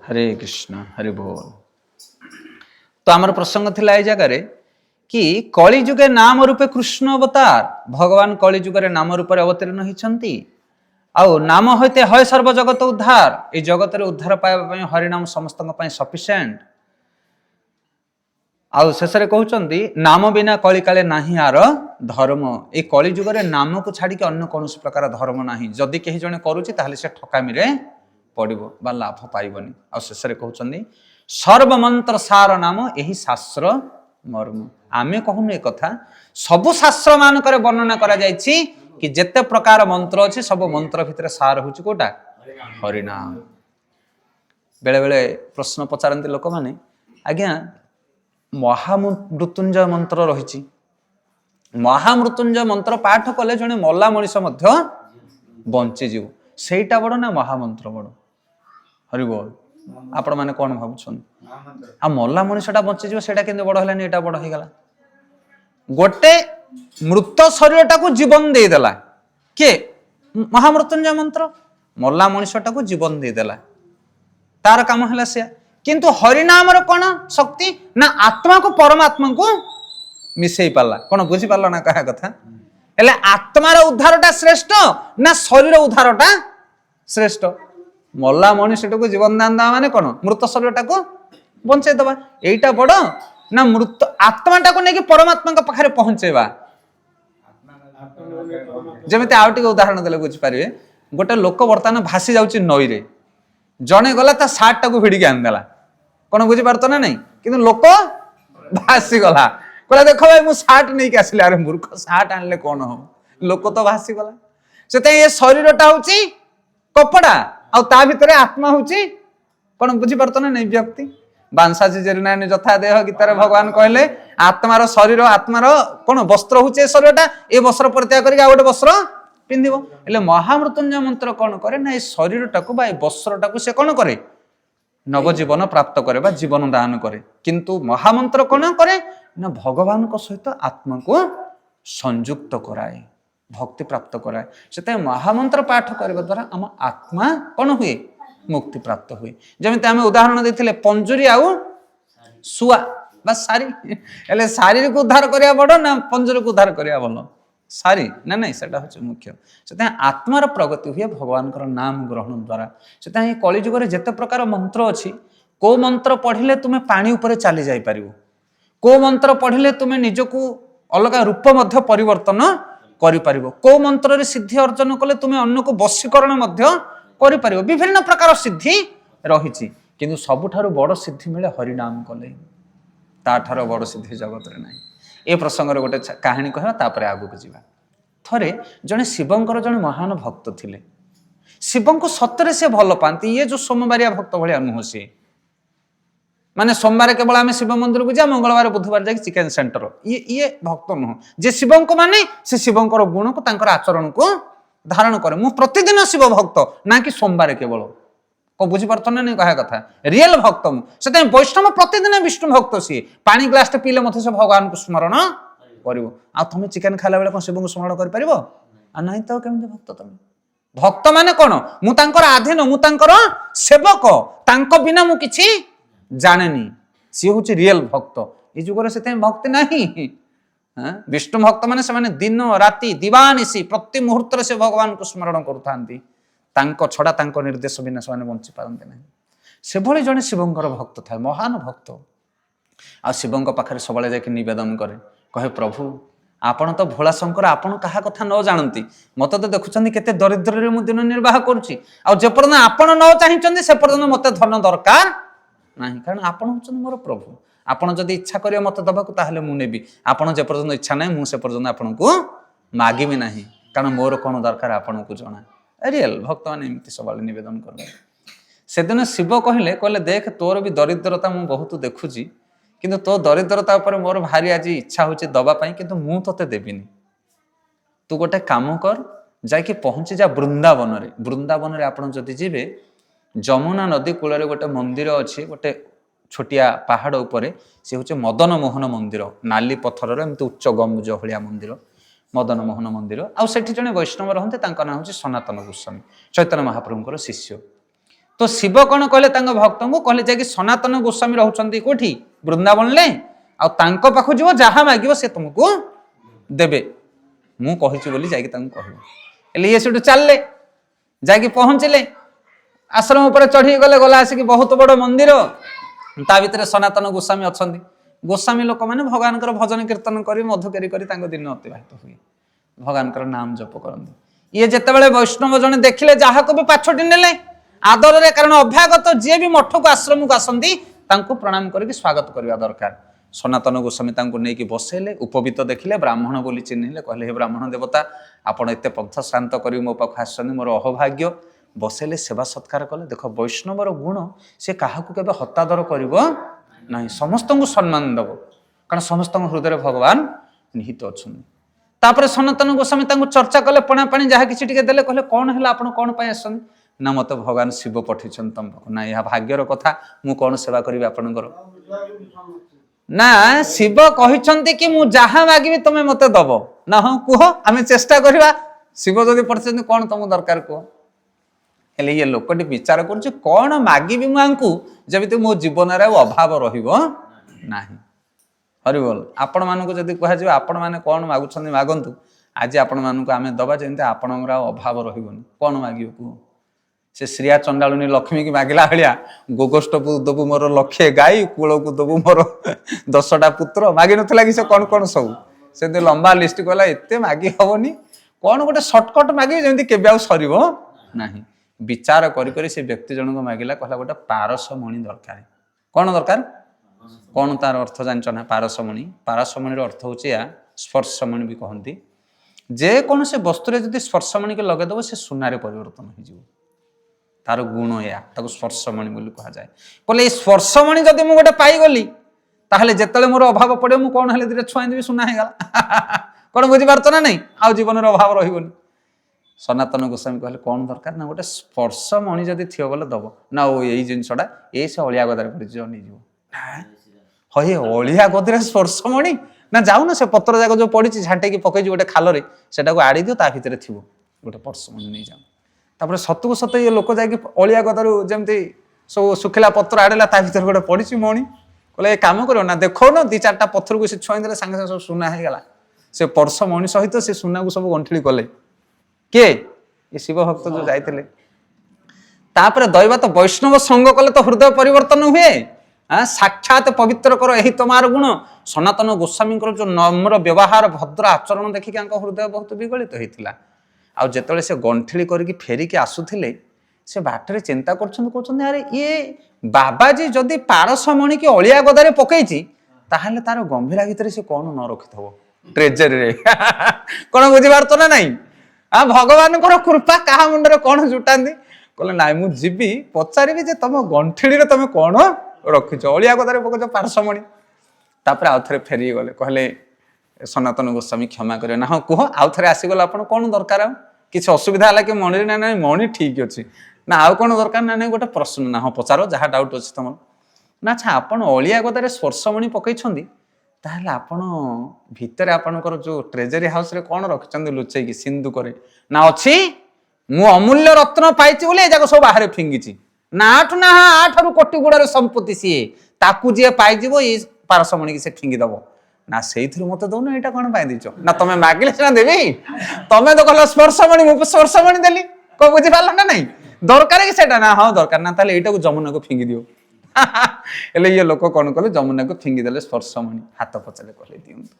हरे कृष्ण हरि बोल। तो आमर प्रसंग थिला ए जगह रे कि कली जुगे नाम रूपे कृष्ण अवतार भगवान कली जुगे नाम रूपे अवतीर्ण होइछंती आउ नाम होते हय सर्व जगत उद्धार ए जगत रे उद्धार पाइबा हरिनाम समस्त सफिशिएंट आउ शेष कहते नाम बिना कली काले नाही आर धर्म ए कली जुगे नाम को छाड़ी अन्य कौन प्रकार धर्म नाही जदि कहीं जने करूची ताहले से ठकामी रे पड़िबो बा लाभ पाइबनी आ शेष कहते सर्वमंत्र सार नाम यही शास्त्र मर्म आमे कहूनु एक कथा सबु शास्त्र मानक वर्णना करा जायछि कि जेते प्रकार मंत्र अछि सब मंत्र भितर सार होछि कोटा हरिनाम। बेले बेले प्रश्न पचारती लोक माने आज्ञा महामृत्युंजय मंत्र रही महामृत्युंजय मंत्र पाठ कले जने मल्ला मनीष मध्य बंची जीव सेटा बड़ ना महामंत्र बड़ हरि बोल आपण माने कौन भावुछन आ मल्ला मनीषटा बंची जीव सेटा केंदे बड़ हलानी एटा बड़ हो गला गोटे मृत शरीरटा को जीवन दे देला के महामृत्युंजय मंत्र मल्ला मनीषटा को जीवन दे देला तार काम हला से किंतु हरिनाम कौन शक्ति ना आत्मा को परमात्मा को मिसई पाला कौन बुझी पाला ना कहा कथा हेले आत्मार उद्धारटा श्रेष्ठ ना शरीर उद्धारटा श्रेष्ठ मल्ला मनुष्य को जीवन दान दवा माने कौन मृत शरीरटा को बंचे दवा एटा बड़ ना मृत आत्माटा को लेकिन परमात्मा पाखे पहुंचेबा जमिति आउ टिके उदाहरण देले बुझी पारिबे गोटे लोक वर्तमान भासी जाउची नई रे जने गला ता सार्ट टाको भिड़ी के आनदेला कौन बुझी पारतो ना नहीं किंतु लोक भासी गला कहला देखो भाई मु सार्ट नहीं के आसिले अरे मूर्ख सार्ट आनले कौन हो लोक तो भासी गला सेते ये शरीरटा होची कपड़ा आ ता भितरे आत्मा होची कौन बुझी पारतो ना नहीं व्यक्ति बांसाजी जेरिनानी जथा देह गीतार भगवान कहले आत्मार शरीर आत्मार कौन वस्त्र होचे शरीरटा ए वस्त्र परित्याग करके आ गोटे वस्त्र पिंधिबो एले महामृत्युंजय मंत्र कौन करे ना ए शरीरटाको बा ए वस्त्रटाको से कौन करे नवजीवन प्राप्त करे बा जीवन दान करे किंतु महामंत्र कौन करे ना भगवान को सहित आत्मा को संयुक्त कराए भक्ति प्राप्त कराए से महामंत्र पाठ करने द्वारा आम आत्मा कौन हुए मुक्ति प्राप्त हुए जमी आम उदाहरण देते पंजुरी आउ सुआ बा सारी सारी को उद्धार करिया बड़ ना पंजुरी को उद्धार करिया भल सारी ना नहीं सेटा हচ্ছে मुख्य से आत्मार प्रगति हुए भगवान नाम ग्रहण द्वारा से कली जुग जेते प्रकार मंत्र अच्छी को मंत्र पढ़िले तुम्हें पानी उपरे चली जाई परिवो को मंत्र पढ़िले तुम्हें निजको अलग रूप मध्य परिवर्तन करि परिवो को मंत्र रे सिद्धि अर्जन कले तुम्हें अन्य को वशीकरण मध्य करि परिवो विभिन्न प्रकार सिद्धि रहिछि किंतु सबुठारु बड़ सिद्धि मिले हरिनाम कले ताठार बड़ सिद्धि जगत रे नाही ए प्रसंग रे गोटे कहानी कहबा तापरे आगु को जीवा थरे जने शिवंकर जने महान भक्त थिले शिवं को सतरे से भल पाती ये जो सोमवारिया भक्त भलिया नुह से माने सोमवार केवल आम शिव मंदिर को जा मंगलवार बुधवार जाके चिकेन सेंटर ये भक्त नुह जे शिवं को माने से शिवंकर गुण को तांकर आचरण को धारण करे मु प्रतिदिन शिव भक्त ना कि सोमवार केवल को बुझी पारत ना नहीं कहा कथा रियल भक्त मुझे वैष्णव प्रतिदिन विष्णु भक्त सी पानी ग्लास पीले मत से भगवान को स्मरण कर तुम चिकेन खाला बेले शिव को स्मरण कर नहीं तो केमती भक्त तुम भक्त माने कौन मुझे आधीन मुझे सेवक तांको बिना मु किछि जानेनी सी हूँ रियल भक्त ये जुगर से भक्ति नहीं विष्णु भक्त माने से माने दिन राति दिवानिशी प्रति मुहूर्त से भगवान को स्मरण करुथांती तांको छड़ा तांको निर्देश बिना से बंची पारते नहीं से भली जने शिवंकर भक्त था महान भक्त आ शिवंक पाखरे सबले जाके निवेदन करे कहे प्रभु आपण तो भोला शंकर आपण कहा कथा न जानती मत तो देखुं केते दरिद्र रे मु दिन निर्वाह करुछि आ जेपर्यंत आपण न चाहिचंदी से पर्यंत मते धन दरकार नहीं कारण आपण होचन मोर प्रभु आपण जदि इच्छा करियो मत दबाकू ताहले मु नेबी आपण जे पर्यंत इच्छा नाही मु से पर्यंत आपण को मागिबी नाही कारण मोर कोन दरकार आपण को जणा रियल भक्त माने एमती सबले निवेदन करबे से दिन शिव कहले देख तोर भी दरिद्रता मु बहुत देखुची किंतु तो दरिद्रता ऊपर मोर भारी आज इच्छा होची दबा पई किंतु मु तते देबिनी तू गोटे काम कर जाके पहुंची जा वृंदावन रे आपण जदि जिवे जमुना नदी कूल गोटे मंदिर अच्छी गोटे छोटिया पहाड़ उपरे से हूँ मदन मोहन मंदिर नाली पत्थर एमती उच्च गम्बुज भलिया मंदिर मदन मोहन मंदिर आउ सेठी जने वैष्णव रहते ना हूँ सनातन गोस्वामी चैतन्य महाप्रभुंकर शिष्य तो शिव कौन कहले भक्त को कहले जाकि सनातन गोस्वामी रहउछंती कोठी वृंदावन ले आ तांको पाखु जीव जहा मागिबो से तुमको देबे मु कहिछि बोली जाकि तांको कहबो एले ये सेटु चलले जाकि पहुंचले आश्रम ऊपर चढ़ी गले गला आसिक बहुत बड़ मंदिर ता भितर सनातन गोस्वामी अछंती गोस्वामी लोक माने भगवान भजन कीर्तन करी मधुकरी करी तांको दिन अतिबाहित हुए भगवान नाम जप करती ये जितेबाला वैष्णव जने देखिले जहा को भी पाछोटी नेले आदर रे कारण अभ्यागत जी भी मठ को आश्रम को आसती प्रणाम करके स्वागत करवा दरकार सनातन गोस्वामी नहीं बसेले उपवीत देखिले ब्राह्मण बोली चिन्हले कहले हे ब्राह्मण देवता आपण एत पंथ श्रांत कर मो पाख आसनी मोर अहोभाग्य बसेले सेवा सत्कार कले देख वैष्णवर गुण से क्या केबे हतादर करिवो नहीं समस्त को सम्मान दब कारण समस्त हृदय भगवान निहित अच्छा तापर सनातन गोस्वामी चर्चा कले पणा पानी जहाँ किसी देले कहले कौन है आप कौन आसन ना मत भगवान शिव पठे तुम ना यह भाग्यर कथा मु कौन सेवा करी आपणकर ना शिव कहते कि मु जहाँ मागिबी तुम मत दब ना हाँ कह आम चेष्टा करवा शिव जदि पठे कौन तुम दरकार कह हेले ये लोकटी विचार कर कौन मागिबी मुझे जमी मो जीवन अभाव रहा हरिबोल आपण मानक जदि कह आपण मैंने कौन मागुंट मागंतु आज आपण मानक आम दबा जमी आपण अभाव रही कौन मागे कह से श्रिया चंडालुनी लक्ष्मी की मागिला भाया गोगोष्ठ दबु मोर लक्षे गाई कूल को दबु मोर 10टा पुत्र मागी नथिला कि से कौन कौन सब से लंबा लिस्ट कला एत मागी हेनी कौन गोटे सर्टकट मागे जमी के सर ना विचार करी से व्यक्ति जन को मागिला कहला गोटे पारसमणि दरकार कौन दरकार कौन तार अर्थ जान ना पारसमणि अर्थ हूँ या स्पर्शमणि भी कहती जेकोसी वस्तु जब स्पर्शमणि के लगेदेव से सुनार परिवर्तन हो तार गुण या स्पर्शमणि बोली कह जाए कहले स्पर्शमणि जदि मुझे गोटे पाईगली ताहले जेतले मोर अभाव पड़े मु कौन हेले दिरे छुआईदेवी सुना होगा कौन बुझीपार ना नहीं आ जीवन अभाव रही सनातन गोस्वामी कहले कौन दरकार ना गोटे स्पर्शमणि जदि थी बोले दब ना ओ यही जिनसटा ये से अलिया गदार कर अलिया गदरे स्पर्शमणि ना जाऊ ना से पत्र जाक जो पड़ी झाटे की पकई गोटे खाल से आड़ी दियो ता भितर थी गोटे स्पर्शमणि नहीं जाओ तापर सतु सत ये लोक जाकि अलिया गदारू जमती सब सुखिला पत्र आड़ेला ता भितर गोटे पड़ी मणि कहले काम करो ना देखो ना 2-4टा पत्थर को से छुईदे सागे सागे सब सुना होगा से पर्श मणि सहित से सुना को सब गंठिली कले किए ये शिव भक्त जो जाते तापर दैवत वैष्णव संग कले तो हृदय परिवर्तन हुए साक्षात पवित्र करो यही तुम्हार गुण सनातन गोस्वामी जो नम्र व्यवहार भद्र आचरण देखिक हृदय बहुत विगलित होता आते से गंठिली करके फेरिकी आसुले से बाटर चिंता कर अरे ये बाबाजी जदि पारसमणि की अलिया गदारे पकई ताहले तार गंभीरा भितर से कौन न रखि थो ट्रेजरी कौन बुझीपार तो ना नहीं भगवान कृपा क्या मुंडे कौन जुटाती कहले ना मुझी पचारि तुम गंठिली तुम कौन रखिच अलिया गदारे पकड़ पारसमणि तापर आउ थे फेरी गले कहले सनातन गोस्वामी क्षमा करे ना हाँ कह आउ थे आसीगला आप कौन दरकार किसी असुविधा है कि मणि ना ना मणि ठीक अच्छे ना आउ कौन दरकार ना नहीं गोटे प्रश्न ना हाँ पचार जहाँ डाउट अच्छे तुम ना अच्छा आप अलिया गदारे स्पर्शमणि पकई ताहले आपण भितर आपणकर जो ट्रेजरी हाउस रे कौन रखिछन्ती लुचेकी सिंधुक ना अच्छी मु अमूल्य रत्न पाइछि बोले ए जाक सब बाहर फिंगिछि ना 8 कोटी गुड़ार संपत्ति सी ताकू जी पाइजिवो ये पारसमणि की से फिंगी दब ना से मत दौन यहाँ कौन पाई दीच ना तुम मागिले सीना देवी तुम तो कह स्पर्शमणि मुझे स्पर्शमणि देली कौन बुझीपार ना नहीं दरकार कि सेटा ना हाँ दरकार ना ताले एटा को जमुना को फिंगी दियो हेले ये लोक कौन कले जमुना को फिंगी देले स्पर्शमणि हाथ पचारे कहले दियंतु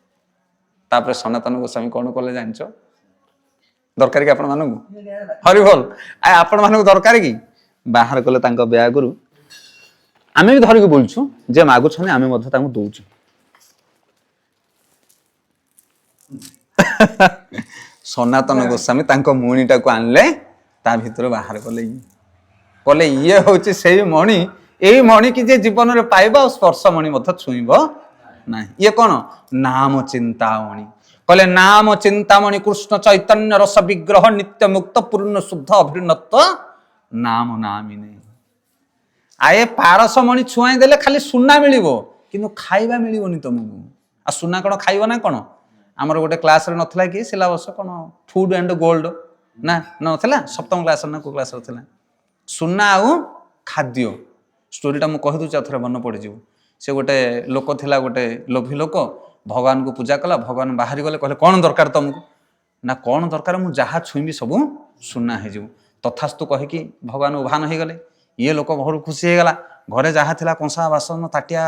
तापर सनातन गोस्वामी कौन कले जानछ दरकार कि आपण मानू हरि बोल आपण मानू दरकार कि बाहर कले तांको ब्यागरु आमे भी धरिक बोलछु जे मागु छने आमे मध्य तांको दउछु सनातन गोस्वामी तांको मुणीटा को आनले ता भीतर बाहर कले ये होची सेही मणि यही मणि की जे जीवन में पाइबा स्पर्शमणि मत छुईब ना ये कौन नाम चिंतामणि कहले नाम चिंतामणि कृष्ण चैतन्य रस विग्रह नित्य मुक्त पूर्ण शुद्ध अभिन्नत्व नाम नामिने आए पारसमणि छुआई देले खाली सुना मिलिबो किंतु खाइबा मिलिबोनी तुमको आ सुना कौन खाइब ना कौन आमर गोटे क्लास रे नथला कि सिलेबस कौन फूड एंड गोल्ड ना नथला सप्तम क्लास ना को क्लास रे सुना आउ ଖାଦ୍ୟ ଷ୍ଟୋरीटा ମୁଁ କହିଦେଉଛି ଥରେ ମନେ ପଡ଼ିଯିବ। ସେ ଗୋଟେ ଲୋକ ଥିଲା, ଗୋଟେ ଲୋଭୀ ଲୋକ, ଭଗବାନଙ୍କୁ ପୂଜା କଲା। ଭଗବାନ ବାହାରି ଗଲେ, କହିଲେ କ'ଣ ଦରକାର ତମକୁ? ନା କ'ଣ ଦରକାର, ମୁଁ ଯାହା ଛୁଇଁବି ସବୁ ସୁନା ହେଇଯିବ। ତଥାସ୍ତୁ କହିକି ଭଗବାନ ଉଭାନ ହେଇଗଲେ। ଇଏ ଲୋକ ଘରୁ ଖୁସି ହେଇଗଲା। ଘରେ ଯାହା ଥିଲା କଂସା ବାସନ ତାଟିଆ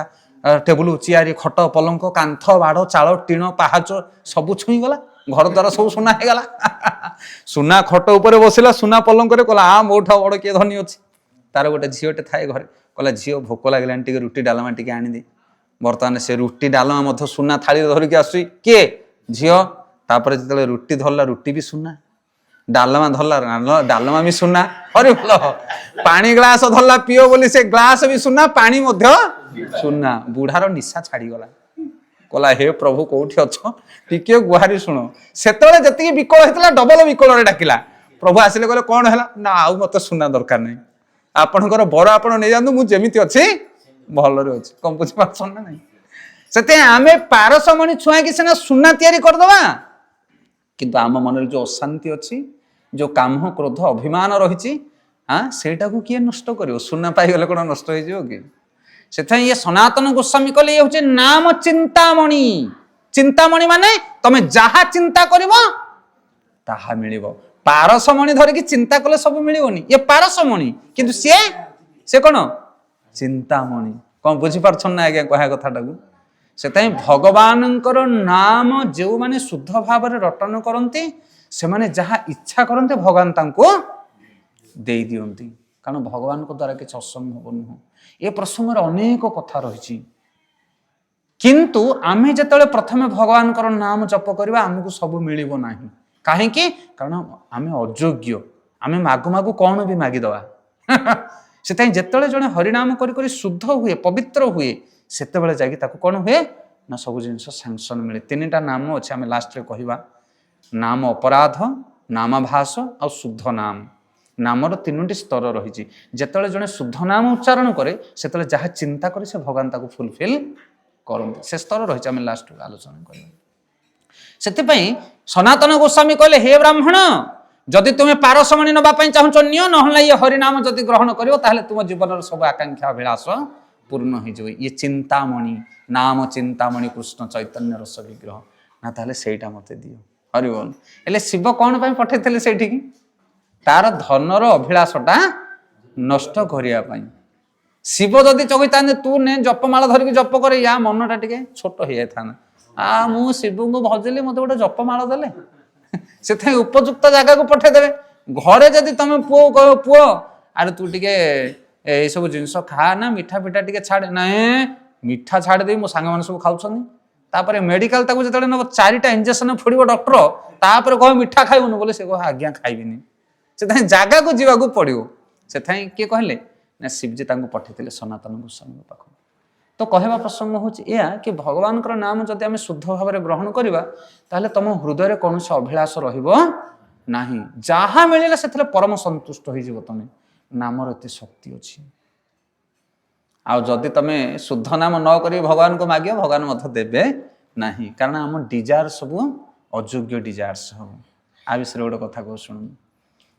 ଟେବୁଲ ଚିଆରି ଖଟ ପଲଙ୍କ କାନ୍ଥ ବାଡ଼ ଚାଳ ଟିଣ ପାହାଚ ସବୁ ଛୁଇଁଗଲା। ଘର ଦ୍ୱାର ସବୁ ସୁନା ହେଇଗଲା। ସୁନା ଖଟ ଉପରେ ବସିଲା, ସୁନା ପଲଙ୍କରେ କହିଲା ମୋଠୁ ବଡ଼ କିଏ ଧନୀ ଅଛି। ତାର ଗୋଟେ ଝିଅଟେ ଥାଏ ଘରେ, କହିଲା ଝିଅ ଭୋକ ଲାଗିଲାଣି, ଟିକେ ରୁଟି ଡାଲମା ଟିକେ ଆଣିଦେ। ବର୍ତ୍ତମାନ ସେ ରୁଟି ଡାଲମା ମଧ୍ୟ ସୁନା ଥାଳିରେ ଧରିକି ଆସୁଛି। କିଏ? ଝିଅ। ତାପରେ ଯେତେବେଳେ ରୁଟି ଧରିଲା, ରୁଟି ବି ସୁନା, ଡାଲମା ଧରିଲା, ଡାଲମା ବି ସୁନା। ହରି ଭଲ। ପାଣି ଗ୍ଲାସ ଧରିଲା ପିଅ ବୋଲି, ସେ ଗ୍ଲାସ ବି ସୁନା, ପାଣି ମଧ୍ୟ ସୁନା। ବୁଢାର ନିଶା ଛାଡିଗଲା। କହିଲା ହେ ପ୍ରଭୁ କୋଉଠି ଅଛ, ଟିକେ ଗୁହାରି ଶୁଣ। ସେତେବେଳେ ଯେତିକି ବିକଳ ହେଇଥିଲା ଡବଲ ବିକଳରେ ଡାକିଲା। ପ୍ରଭୁ ଆସିଲେ, କହିଲେ କ'ଣ ହେଲା? ନା ଆଉ ମତେ ସୁନା ଦରକାର ନାହିଁ, ଆପଣଙ୍କର ବର ଆପଣ ନେଇଯାଆନ୍ତୁ, ମୁଁ ଯେମିତି ଅଛି ଭଲରେ ଅଛି। କ'ଣ ବୁଝିପାରୁଛ ନା ନାଇଁ? ସେଥିପାଇଁ ଆମେ ପାରସମଣି ଛୁଆଁକି ସିନା ସୁନା ତିଆରି କରିଦବା, କିନ୍ତୁ ଆମ ମନରେ ଯୋଉ ଅଶାନ୍ତି ଅଛି, ଯୋଉ କାମ କ୍ରୋଧ ଅଭିମାନ ରହିଛି, ସେଇଟାକୁ କିଏ ନଷ୍ଟ କରିବ? ସୁନା ପାଇଗଲେ କ'ଣ ନଷ୍ଟ ହେଇଯିବ କି? ସେଥିପାଇଁ ଇଏ ସନାତନ ଗୋସ୍ୱାମୀ କହିଲେ ଇଏ ହଉଛି ନାମ ଚିନ୍ତାମଣି। ଚିନ୍ତାମଣି ମାନେ ତମେ ଯାହା ଚିନ୍ତା କରିବ ତାହା ମିଳିବ। ପାରସମଣି ଧରିକି ଚିନ୍ତା କଲେ ସବୁ ମିଳିବନି। ଇଏ ପାରସମଣି, କିନ୍ତୁ ସେ କ'ଣ? ଚିନ୍ତାମଣି। କ'ଣ ବୁଝିପାରୁଛନ୍ ନା ଆଜ୍ଞା କହିବା କଥାଟାକୁ? ସେଥିପାଇଁ ଭଗବାନଙ୍କର ନାମ ଯେଉଁମାନେ ଶୁଦ୍ଧ ଭାବରେ ରଟନ କରନ୍ତି, ସେମାନେ ଯାହା ଇଚ୍ଛା କରନ୍ତି ଭଗବାନ ତାଙ୍କୁ ଦେଇ ଦିଅନ୍ତି। କାରଣ ଭଗବାନଙ୍କ ଦ୍ୱାରା କିଛି ଅସମ୍ଭବ ନୁହଁ। ଏ ପ୍ରସଙ୍ଗରେ ଅନେକ କଥା ରହିଛି, କିନ୍ତୁ ଆମେ ଯେତେବେଳେ ପ୍ରଥମେ ଭଗବାନଙ୍କର ନାମ ଜପ କରିବା ଆମକୁ ସବୁ ମିଳିବ ନାହିଁ। କାହିଁକି? କାରଣ ଆମେ ଅଯୋଗ୍ୟ। ଆମେ ମାଗୁ ମାଗୁ କ'ଣ ବି ମାଗିଦେବା। ସେଥିପାଇଁ ଯେତେବେଳେ ଜଣେ ହରିନାମ କରି କରି ଶୁଦ୍ଧ ହୁଏ, ପବିତ୍ର ହୁଏ, ସେତେବେଳେ ଯାଇକି ତାକୁ କ'ଣ ହୁଏ ନା ସବୁ ଜିନିଷ ସାଂସନ ମିଳେ। ତିନିଟା ନାମ ଅଛି, ଆମେ ଲାଷ୍ଟରେ କହିବା। ନାମ ଅପରାଧ, ନାମାଭାସ ଆଉ ଶୁଦ୍ଧ ନାମ। ନାମର ତିନୋଟି ସ୍ତର ରହିଛି। ଯେତେବେଳେ ଜଣେ ଶୁଦ୍ଧ ନାମ ଉଚ୍ଚାରଣ କରେ, ସେତେବେଳେ ଯାହା ଚିନ୍ତା କରେ ସେ ଭଗବାନ ତାକୁ ଫୁଲଫିଲ୍ କରନ୍ତି। ସେ ସ୍ତର ରହିଛି, ଆମେ ଲାଷ୍ଟକୁ ଆଲୋଚନା କରିବା। ସେଥିପାଇଁ ସନାତନ ଗୋସ୍ୱାମୀ କହିଲେ, ହେ ବ୍ରାହ୍ମଣ, ଯଦି ତୁମେ ପାରସମଣି ନେବା ପାଇଁ ଚାହୁଁଛ ନିଅ, ନହେଲେ ଇଏ ହରିନାମ ଯଦି ଗ୍ରହଣ କରିବ ତାହେଲେ ତୁମ ଜୀବନର ସବୁ ଆକାଂକ୍ଷା ଅଭିଳାଷ ପୂର୍ଣ୍ଣ ହେଇଯିବ। ଇଏ ଚିନ୍ତାମଣି, ନାମ ଚିନ୍ତାମଣି କୃଷ୍ଣ ଚୈତନ୍ୟ ରସ ବିଗ୍ରହ। ନା ତାହେଲେ ସେଇଟା ମତେ ଦିଅ। ହରିବୋଲ। ହେଲେ ଶିବ କ'ଣ ପାଇଁ ପଠେଇଥିଲେ ସେଇଠିକି? ତାର ଧନର ଅଭିଳାଷଟା ନଷ୍ଟ କରିବା ପାଇଁ। ଶିବ ଯଦି କହିଥାନ୍ତେ ତୁ ନେ ଜପମାଳ ଧରିକି ଜପ କରେ, ୟା ମନଟା ଟିକେ ଛୋଟ ହେଇଯାଇଥାନ୍ତା। ମୁଁ ଶିବଙ୍କୁ ଭଜିଲି, ମତେ ଗୋଟେ ଜପମାଳ ଦେଲେ। ସେଥିପାଇଁ ଉପଯୁକ୍ତ ଜାଗାକୁ ପଠେଇଦେବେ। ଘରେ ଯଦି ତମେ ପୁଅ କହିବ, ପୁଅ ଆରେ ତୁ ଟିକେ ଏଇସବୁ ଜିନିଷ ଖା ନା, ମିଠା ଫିଠା ଟିକେ ଛାଡେ। ନାଇଁ, ମିଠା ଛାଡ଼ିଦେବି, ମୋ ସାଙ୍ଗମାନେ ସବୁ ଖାଉଛନ୍ତି। ତାପରେ ମେଡିକାଲ ତାକୁ ଯେତେବେଳେ ନେବ, 4ଟା ଇଞ୍ଜେକ୍ସନ ଫୋଡ଼ିବ ଡକ୍ଟର, ତାପରେ କହିବ ମିଠା ଖାଇବୁନି ବୋଲି, ସେ କହିବ ଆଜ୍ଞା ଖାଇବିନି। ସେଥିପାଇଁ ଜାଗାକୁ ଯିବାକୁ ପଡିବ। ସେଥିପାଇଁ କିଏ କହିଲେ ନା ଶିବଜୀ ତାଙ୍କୁ ପଠେଇଥିଲେ ସନାତନ ଗୋସ୍ୱାମୀଙ୍କ ପାଖକୁ। ତ କହିବା ପ୍ରସଙ୍ଗ ହେଉଛି ଏହା କି ଭଗବାନଙ୍କର ନାମ ଯଦି ଆମେ ଶୁଦ୍ଧ ଭାବରେ ଗ୍ରହଣ କରିବା, ତାହେଲେ ତମ ହୃଦୟରେ କୌଣସି ଅଭିଳାଷ ରହିବ ନାହିଁ। ଯାହା ମିଳିଲା ସେଥିରେ ପରମ ସନ୍ତୁଷ୍ଟ ହେଇଯିବ ତମେ। ନାମର ଏତେ ଶକ୍ତି ଅଛି। ଆଉ ଯଦି ତମେ ଶୁଦ୍ଧ ନାମ ନ କରି ଭଗବାନଙ୍କୁ ମାଗିବ, ଭଗବାନ ମଧ୍ୟ ଦେବେ ନାହିଁ। କାରଣ ଆମ ଡିଜାୟାର ସବୁ ଅଯୋଗ୍ୟ ଡିଜାୟାର୍ସ ହବ। ଆ ବିଷୟରେ ଗୋଟେ କଥା କହୁ ଶୁଣୁ।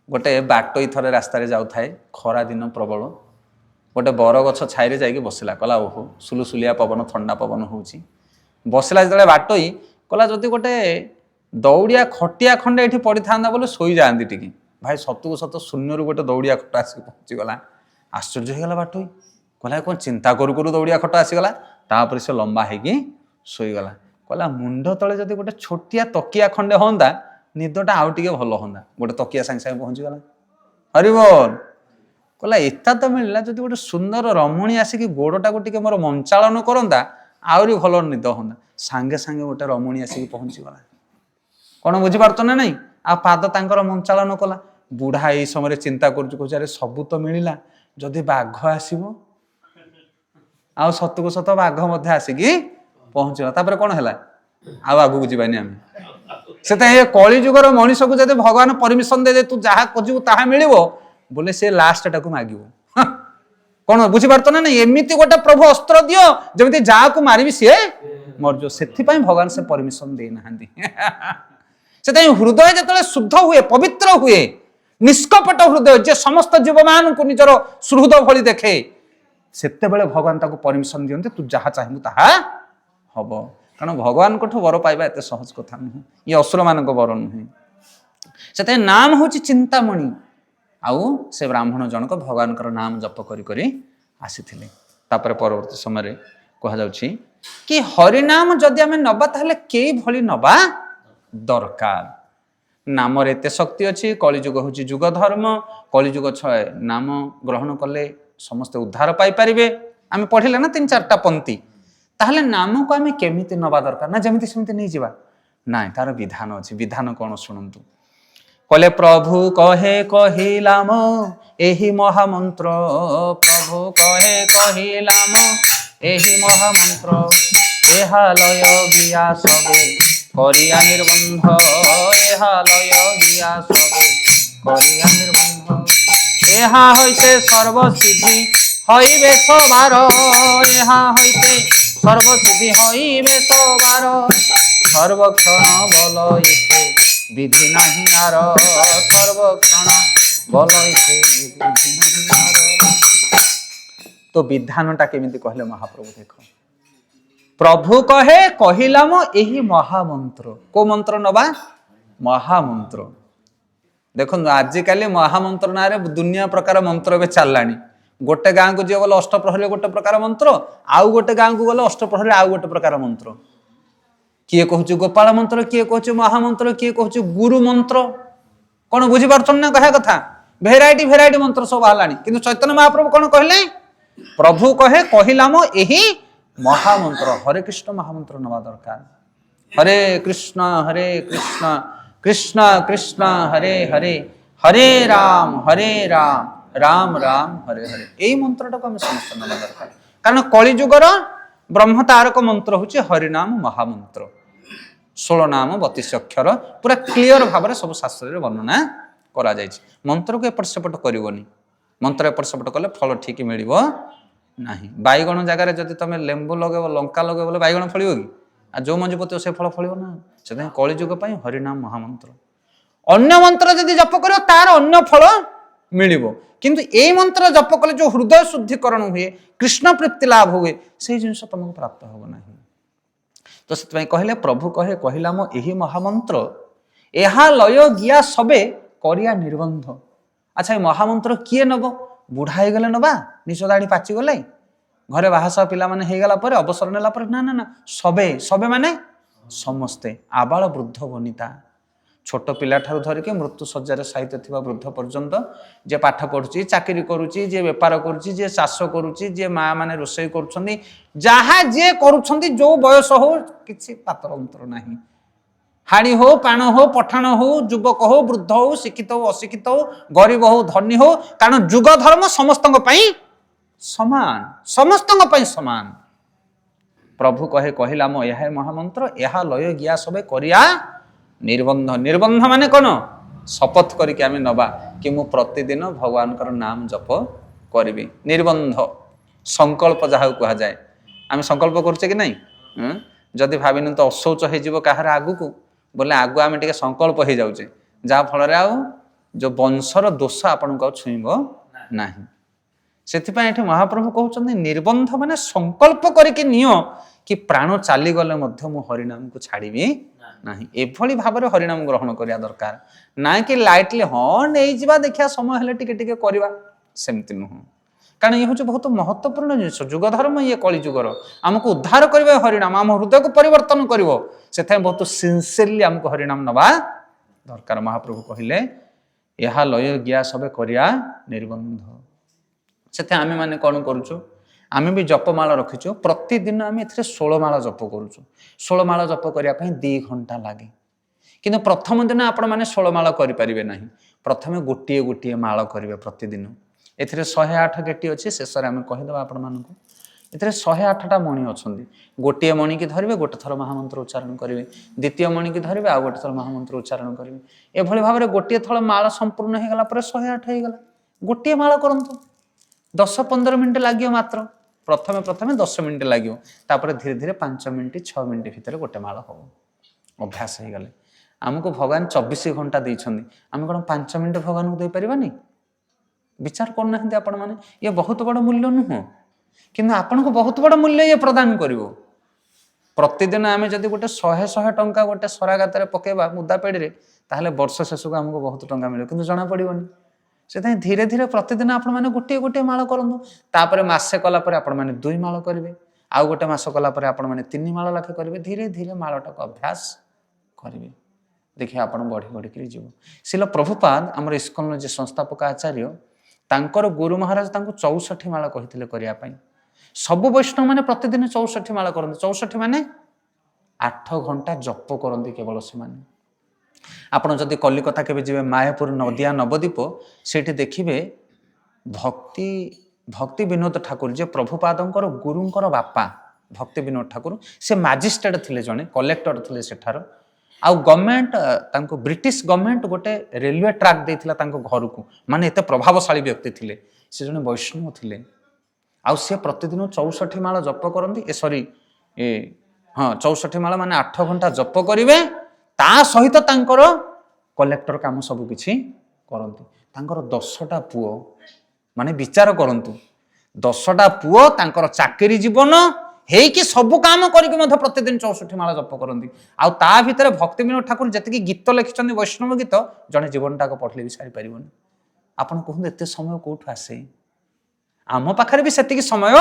ଗୋଟେ ବାଟୋଇ ଥରେ ରାସ୍ତାରେ ଯାଉଥାଏ, ଖରା ଦିନ ପ୍ରବଳ। ଗୋଟେ ବରଗଛ ଛାଇରେ ଯାଇକି ବସିଲା। କହିଲା ଓହୋ ସୁଲୁସୁଲିଆ ପବନ, ଥଣ୍ଡା ପବନ ହେଉଛି। ବସିଲା ଯେତେବେଳେ ବାଟୋଇ କହିଲା, ଯଦି ଗୋଟେ ଦୌଡ଼ିଆ ଖଟିଆ ଖଣ୍ଡେ ଏଠି ପଡ଼ିଥାନ୍ତା ବୋଲେ ଶୋଇଯାଆନ୍ତି ଟିକେ। ଭାଇ ସତକୁ ସତ ଶୂନ୍ୟରୁ ଗୋଟେ ଦୌଡ଼ିଆ ଖଟ ଆସିକି ପହଞ୍ଚିଗଲା। ଆଶ୍ଚର୍ଯ୍ୟ ହେଇଗଲା ବାଟୋଇ। କହିଲା କ'ଣ ଚିନ୍ତା କରୁ କରୁ ଦୌଡ଼ିଆ ଖଟ ଆସିଗଲା। ତାପରେ ସେ ଲମ୍ବା ହେଇକି ଶୋଇଗଲା। କହିଲା ମୁଣ୍ଡ ତଳେ ଯଦି ଗୋଟେ ଛୋଟିଆ ତକିଆ ଖଣ୍ଡେ ହୁଅନ୍ତା, ନିଦଟା ଆଉ ଟିକେ ଭଲ ହୁଅନ୍ତା। ଗୋଟେ ତକିଆ ସାଙ୍ଗେ ସାଙ୍ଗେ ପହଞ୍ଚିଗଲା। ହରିବୋଲ। କହିଲା ଏତା ତ ମିଳିଲା, ଯଦି ଗୋଟେ ସୁନ୍ଦର ରମଣୀ ଆସିକି ଗୋଡ଼ଟାକୁ ଟିକେ ମୋର ମଞ୍ଚାଳନ କରନ୍ତା, ଆହୁରି ଭଲ ନିଦ ହୁଅନ୍ତା। ସାଙ୍ଗେ ସାଙ୍ଗେ ଗୋଟେ ରମଣୀ ଆସିକି ପହଞ୍ଚିଗଲା। କ'ଣ ବୁଝିପାରୁଛ ନା ନାଇଁ? ଆଉ ପାଦ ତାଙ୍କର ମଞ୍ଚାଳନ କଲା। ବୁଢ଼ା ଏଇ ସମୟରେ ଚିନ୍ତା କରୁଛି, କହୁଛି ଆରେ ସବୁ ତ ମିଳିଲା, ଯଦି ବାଘ ଆସିବ। ଆଉ ସତକୁ ସତ ବାଘ ମଧ୍ୟ ଆସିକି ପହଞ୍ଚିଗଲା। ତାପରେ କ'ଣ ହେଲା? ଆଉ ଆଗକୁ ଯିବାନି ଆମେ। ସେଥିପାଇଁ ଏ କଳି ଯୁଗର ମଣିଷକୁ ଯଦି ଭଗବାନ ପରମିଶନ ଦେଇ ତୁ ଯାହା ଖୋଜିବୁ ତାହା ମିଳିବ ବୋଲେ, ସେ ଲାଷ୍ଟଟାକୁ ମାଗିବ। କ'ଣ ବୁଝିପାରୁଛ ନା ନାଇଁ? ଏମିତି ଗୋଟେ ପ୍ରଭୁ ଅସ୍ତ୍ର ଦିଅ ଯେମିତି ଯାହାକୁ ମାରିବି ସିଏ ମରିଯିବ। ସେଥିପାଇଁ ଭଗବାନ ସେ ପରମିଶନ ଦେଇନାହାନ୍ତି। ସେଥିପାଇଁ ହୃଦୟ ଯେତେବେଳେ ଶୁଦ୍ଧ ହୁଏ, ପବିତ୍ର ହୁଏ, निष्कपट हृदय जे समस्त जीव मान को निजर सुहृद भली देखे सेतेबेले भगवान ताको परमिशन दियन्ते तू जहा चाहबु ताहा हब कारण भगवान को वर पाइबा एते सहज कथा नुह ये असुर मान वर नुहे से नाम हूँ चिंतामणि आउ से ब्राह्मण जनक भगवान नाम जप करी आसी परवर्ती समय कह जाउछि कि हरिनाम जदि आम नबा ताहले केई भली नबा दरकार नाम एते शक्ति अच्छी कलिजुग हूँ जुग धर्म कलिजुग नाम ग्रहण कले समस्ते उद्धार पाई पारिबे आम पढ़िले ना 3-4टा पंक्ति ताहले नाम को आम केमिति नबा दरकार ना जमिति सेमिति नहीं जिबा ना तार विधान अच्छी विधान कौन शुणु कहले प्रभु कहे कहिलाम एही महामंत्र प्रभु कहे कहिलाम एही महामंत्र एहा लय गिया सबे करिया निर्बंध एहा लय गिया सबे करिया निर्बंध एहा हईते सर्वसिद्धि हईबे सबार एहा हईते सर्वसिद्धि हईबे सबार सर्वक्षण बल इथे विधि नहीं आर सर्वक्षण बल इथे विधि नहीं आर तो विधानटा केमिति कहले महाप्रभु देख प्रभु कहे कहिलाम एही महामंत्र को मंत्र नबा महामंत्र देखो आजिकल महामंत्र ना दुनिया प्रकार मंत्र ए चललानी गोटे गाँ को जी गले अष्टप्रहरी गोटे प्रकार मंत्र आउ गोटे गाँ को गले अष्टप्रहरी आउ गोटे प्रकार मंत्र किए कहूँ गोपाल मंत्र किए कहूँ महामंत्र किए कहूँ गुरु मंत्र कौन बुझीपार ना कह कथा भेराइटी भेराइटी मंत्र सब बाहर कि चैतन्य महाप्रभु कौन कहले प्रभु कहे कहिलाम एही महामंत्र हरे कृष्ण महामंत्र नवा दरकार हरे कृष्ण कृष्ण कृष्ण हरे हरे हरे राम राम राम हरे हरे यही मंत्रटा को आम समस्त नवा दरकार कारण कलिजुगर ब्रह्म तारक मंत्र हूँ हरिनाम महामंत्र 16 नाम 32 अक्षर पूरा क्लीयर भाव सब शास्त्र वर्णना करा जायछि मंत्र को एपट सेपट करनी मंत्र एपट सेपट कले फल ठीक मिल ना बैगण जगार जब तुम लेंबू लगे लंका लगे बोले बैगण फल कि आ जो मंजी पोत से फल फल ना से कलिजुग हरिनाम महामंत्र अन्य मंत्र जदि जप कर तार अन्य फल मिल किंतु ए मंत्र जप कले जो हृदय शुद्धिकरण हुए कृष्ण प्रीति लाभ हुए से जिनस तुमको प्राप्त हो ना तो से कहले प्रभु कहे कहिलाम एही महामंत्र एहा लय गिया सबे करिया निर्बंध अच्छा ये महामंत्र किए नब बुढ़ा हो गले नबा निश दाढ़ी पाची गले घरे बाहासा पिला माने हो गला पर अवसर नेला पर ना ना ना सबे सबे माने समस्ते आबाल वृद्ध वनिता छोट पिला ठारू धरिके मृत्यु सज्जार साहित्य थिबा वृद्ध पर्यंत जे पाठ पढ़ुची चाकरी करुची जे व्यापार करुची जे चाष करुची जे माँ माने रोषेई करुछंदी जहा जे करुछंदी जो बयस हो किछि पातर अंतर नाही हाड़ी हो पाण हो पठाण हो युवक हो वृद्ध हो शिक्षित हो अशिक्षित हो गरीब हो धनी हो कारण जुग धर्म समस्तଙ୍କ ପାଇଁ समान समस्तଙ୍କ ପାଇଁ समान प्रभु कहे कहिलाम यह महामंत्र यह लय गिया सबे करिया निर्बंध निर्बंध माने कौन शपथ करके आम नबा कि मु प्रतिदिन भगवान नाम जप करी निर्बंध संकल्प जहाँ कह जाए आम संकल्प करुचे कि नहीं जदि भाविन तो अशौच हो कहार आगु को बोले आगु आम टे संकल्प हो जाऊे जहाँ फल जो वंशर दोष आपण को छुईब ना से महाप्रभु कहते निर्बंध माने संकल्प करके नियो कि प्राण चलीगले मु हरिनाम को छाड़बी ना एभली भाव में हरिनाम ग्रहण करिया दरकार ना कि लाइटली हाँ नहीं जा देखिया समय हेले टिके टिके करबा सेमती नुह कारण ये हूँ बहुत महत्वपूर्ण जिन जुग धर्म ये कलिजुगर आमको उद्धार करेंगे हरिनाम आम हृदय को परिवर्तन कर बहुत सिंसियरली आमको हरिनाम नवा दरकार महाप्रभु कहले यह लय गिया सबे करिया निर्बंध से आम मैंने कौन करुचु आम भी जपमाल रखीचु प्रतिदिन आम ए 16 माला जप करुचु 16 माला जप करने 2 घंटा लगे किंतु प्रथम दिन आपण मैंने 16 माला करें ना प्रथम गोटे गोटे माल करेंगे प्रतिदिन ए 108 गेटी अच्छी शेष में आम कहीदे आपण मानक ए 108टा मणि अच्छा गोटे मणि की धरवे गोटे थर महामंत्र उच्चारण करेंगे द्वितीय मणि की धरवे आउ गोटे थर महामंत्र उच्चारण करेंगे एभली भाव में गोटे थर माल संपूर्ण होगला 108 होगला गोटे माल करंतु 10-15 मिनिट लगे मात्र प्रथमे 10 मिनिट लगे धीरे धीरे 5 मिनिट 6 मिनिट भितर गोटे माल हम अभ्यास हो गले आमको भगवान 24 घंटा देइछन्ती आम कौन 5 मिनिट भगवान को दे परिबानी विचार करना आपण माने ये बहुत बड़ मूल्य नुह कि आपन को बहुत बड़ मूल्य ये प्रदान करिवो प्रतिदिन आम जदि गोटे 100 टंका गोटे सरा गाତରେ पकेबा मुदा पेड़ी रे ताहले वर्ष शेष को हमको बहुत टंका मिले किंतु जना पड़िबनी से धीरे धीरे प्रतिदिन आपण माने गोटे गोटे माळ करंतु तापर मासे कला पर आपण माने 2 माळ करिवे आउ गोटे मास कला पर आपण माने 3 माळ लाखे करिवे धीरे धीरे माळटा को अभ्यास करिवे देखिए आपण बढ़ी बढ़ी कर जीव शिल प्रभुपाद आमर इस्कन जे संस्थापक आचार्य तांकर गुरु महाराज तांको 64 माळ कहिथिले करिया पई सब वैष्णव माने प्रतिदिन 64 माळ करंती 64 माने 8 घंटा जप करंती केवल से माने आपण जदि कलिकता केबे जिवे मायापुर नदिया नवदीप सेठी देखिबे भक्ति भक्ति विनोद ठाकुर जे प्रभुपादंकर गुरुंकर बापा भक्ति विनोद ठाकुर से मजिस्ट्रेट थिले जने कलेक्टर थिले सेठार आउ गवर्नमेंट तांको ब्रिटिश गवर्नमेंट गोटे रेलवे ट्रैक देथिला तांको घर को माने एते प्रभावशाली व्यक्ति थिले से जने वैष्णव थिले आउ से प्रतिदिन 64 माळ जप करंती ए सॉरी ए हां 64 माळ माने 8 घंटा जप करिवे ता सहित तांकर कलेक्टर काम सब किछि करंती तांकर 10टा पुओ माने विचार करंतु 10टा पुओ तांकर चाकरी जीवन हेई कि सब काम करके मध्य प्रतिदिन 64 माळ जप करंती आ ता भितर भक्ति विनोद ठाकुर जति गीत लिखिछन्ती वैष्णव गीत जने जीवनटा को पढले भी सारी परिबोनी आपण कहू एते समय कोठ आसे आम पाखरे भी सेतिकी समय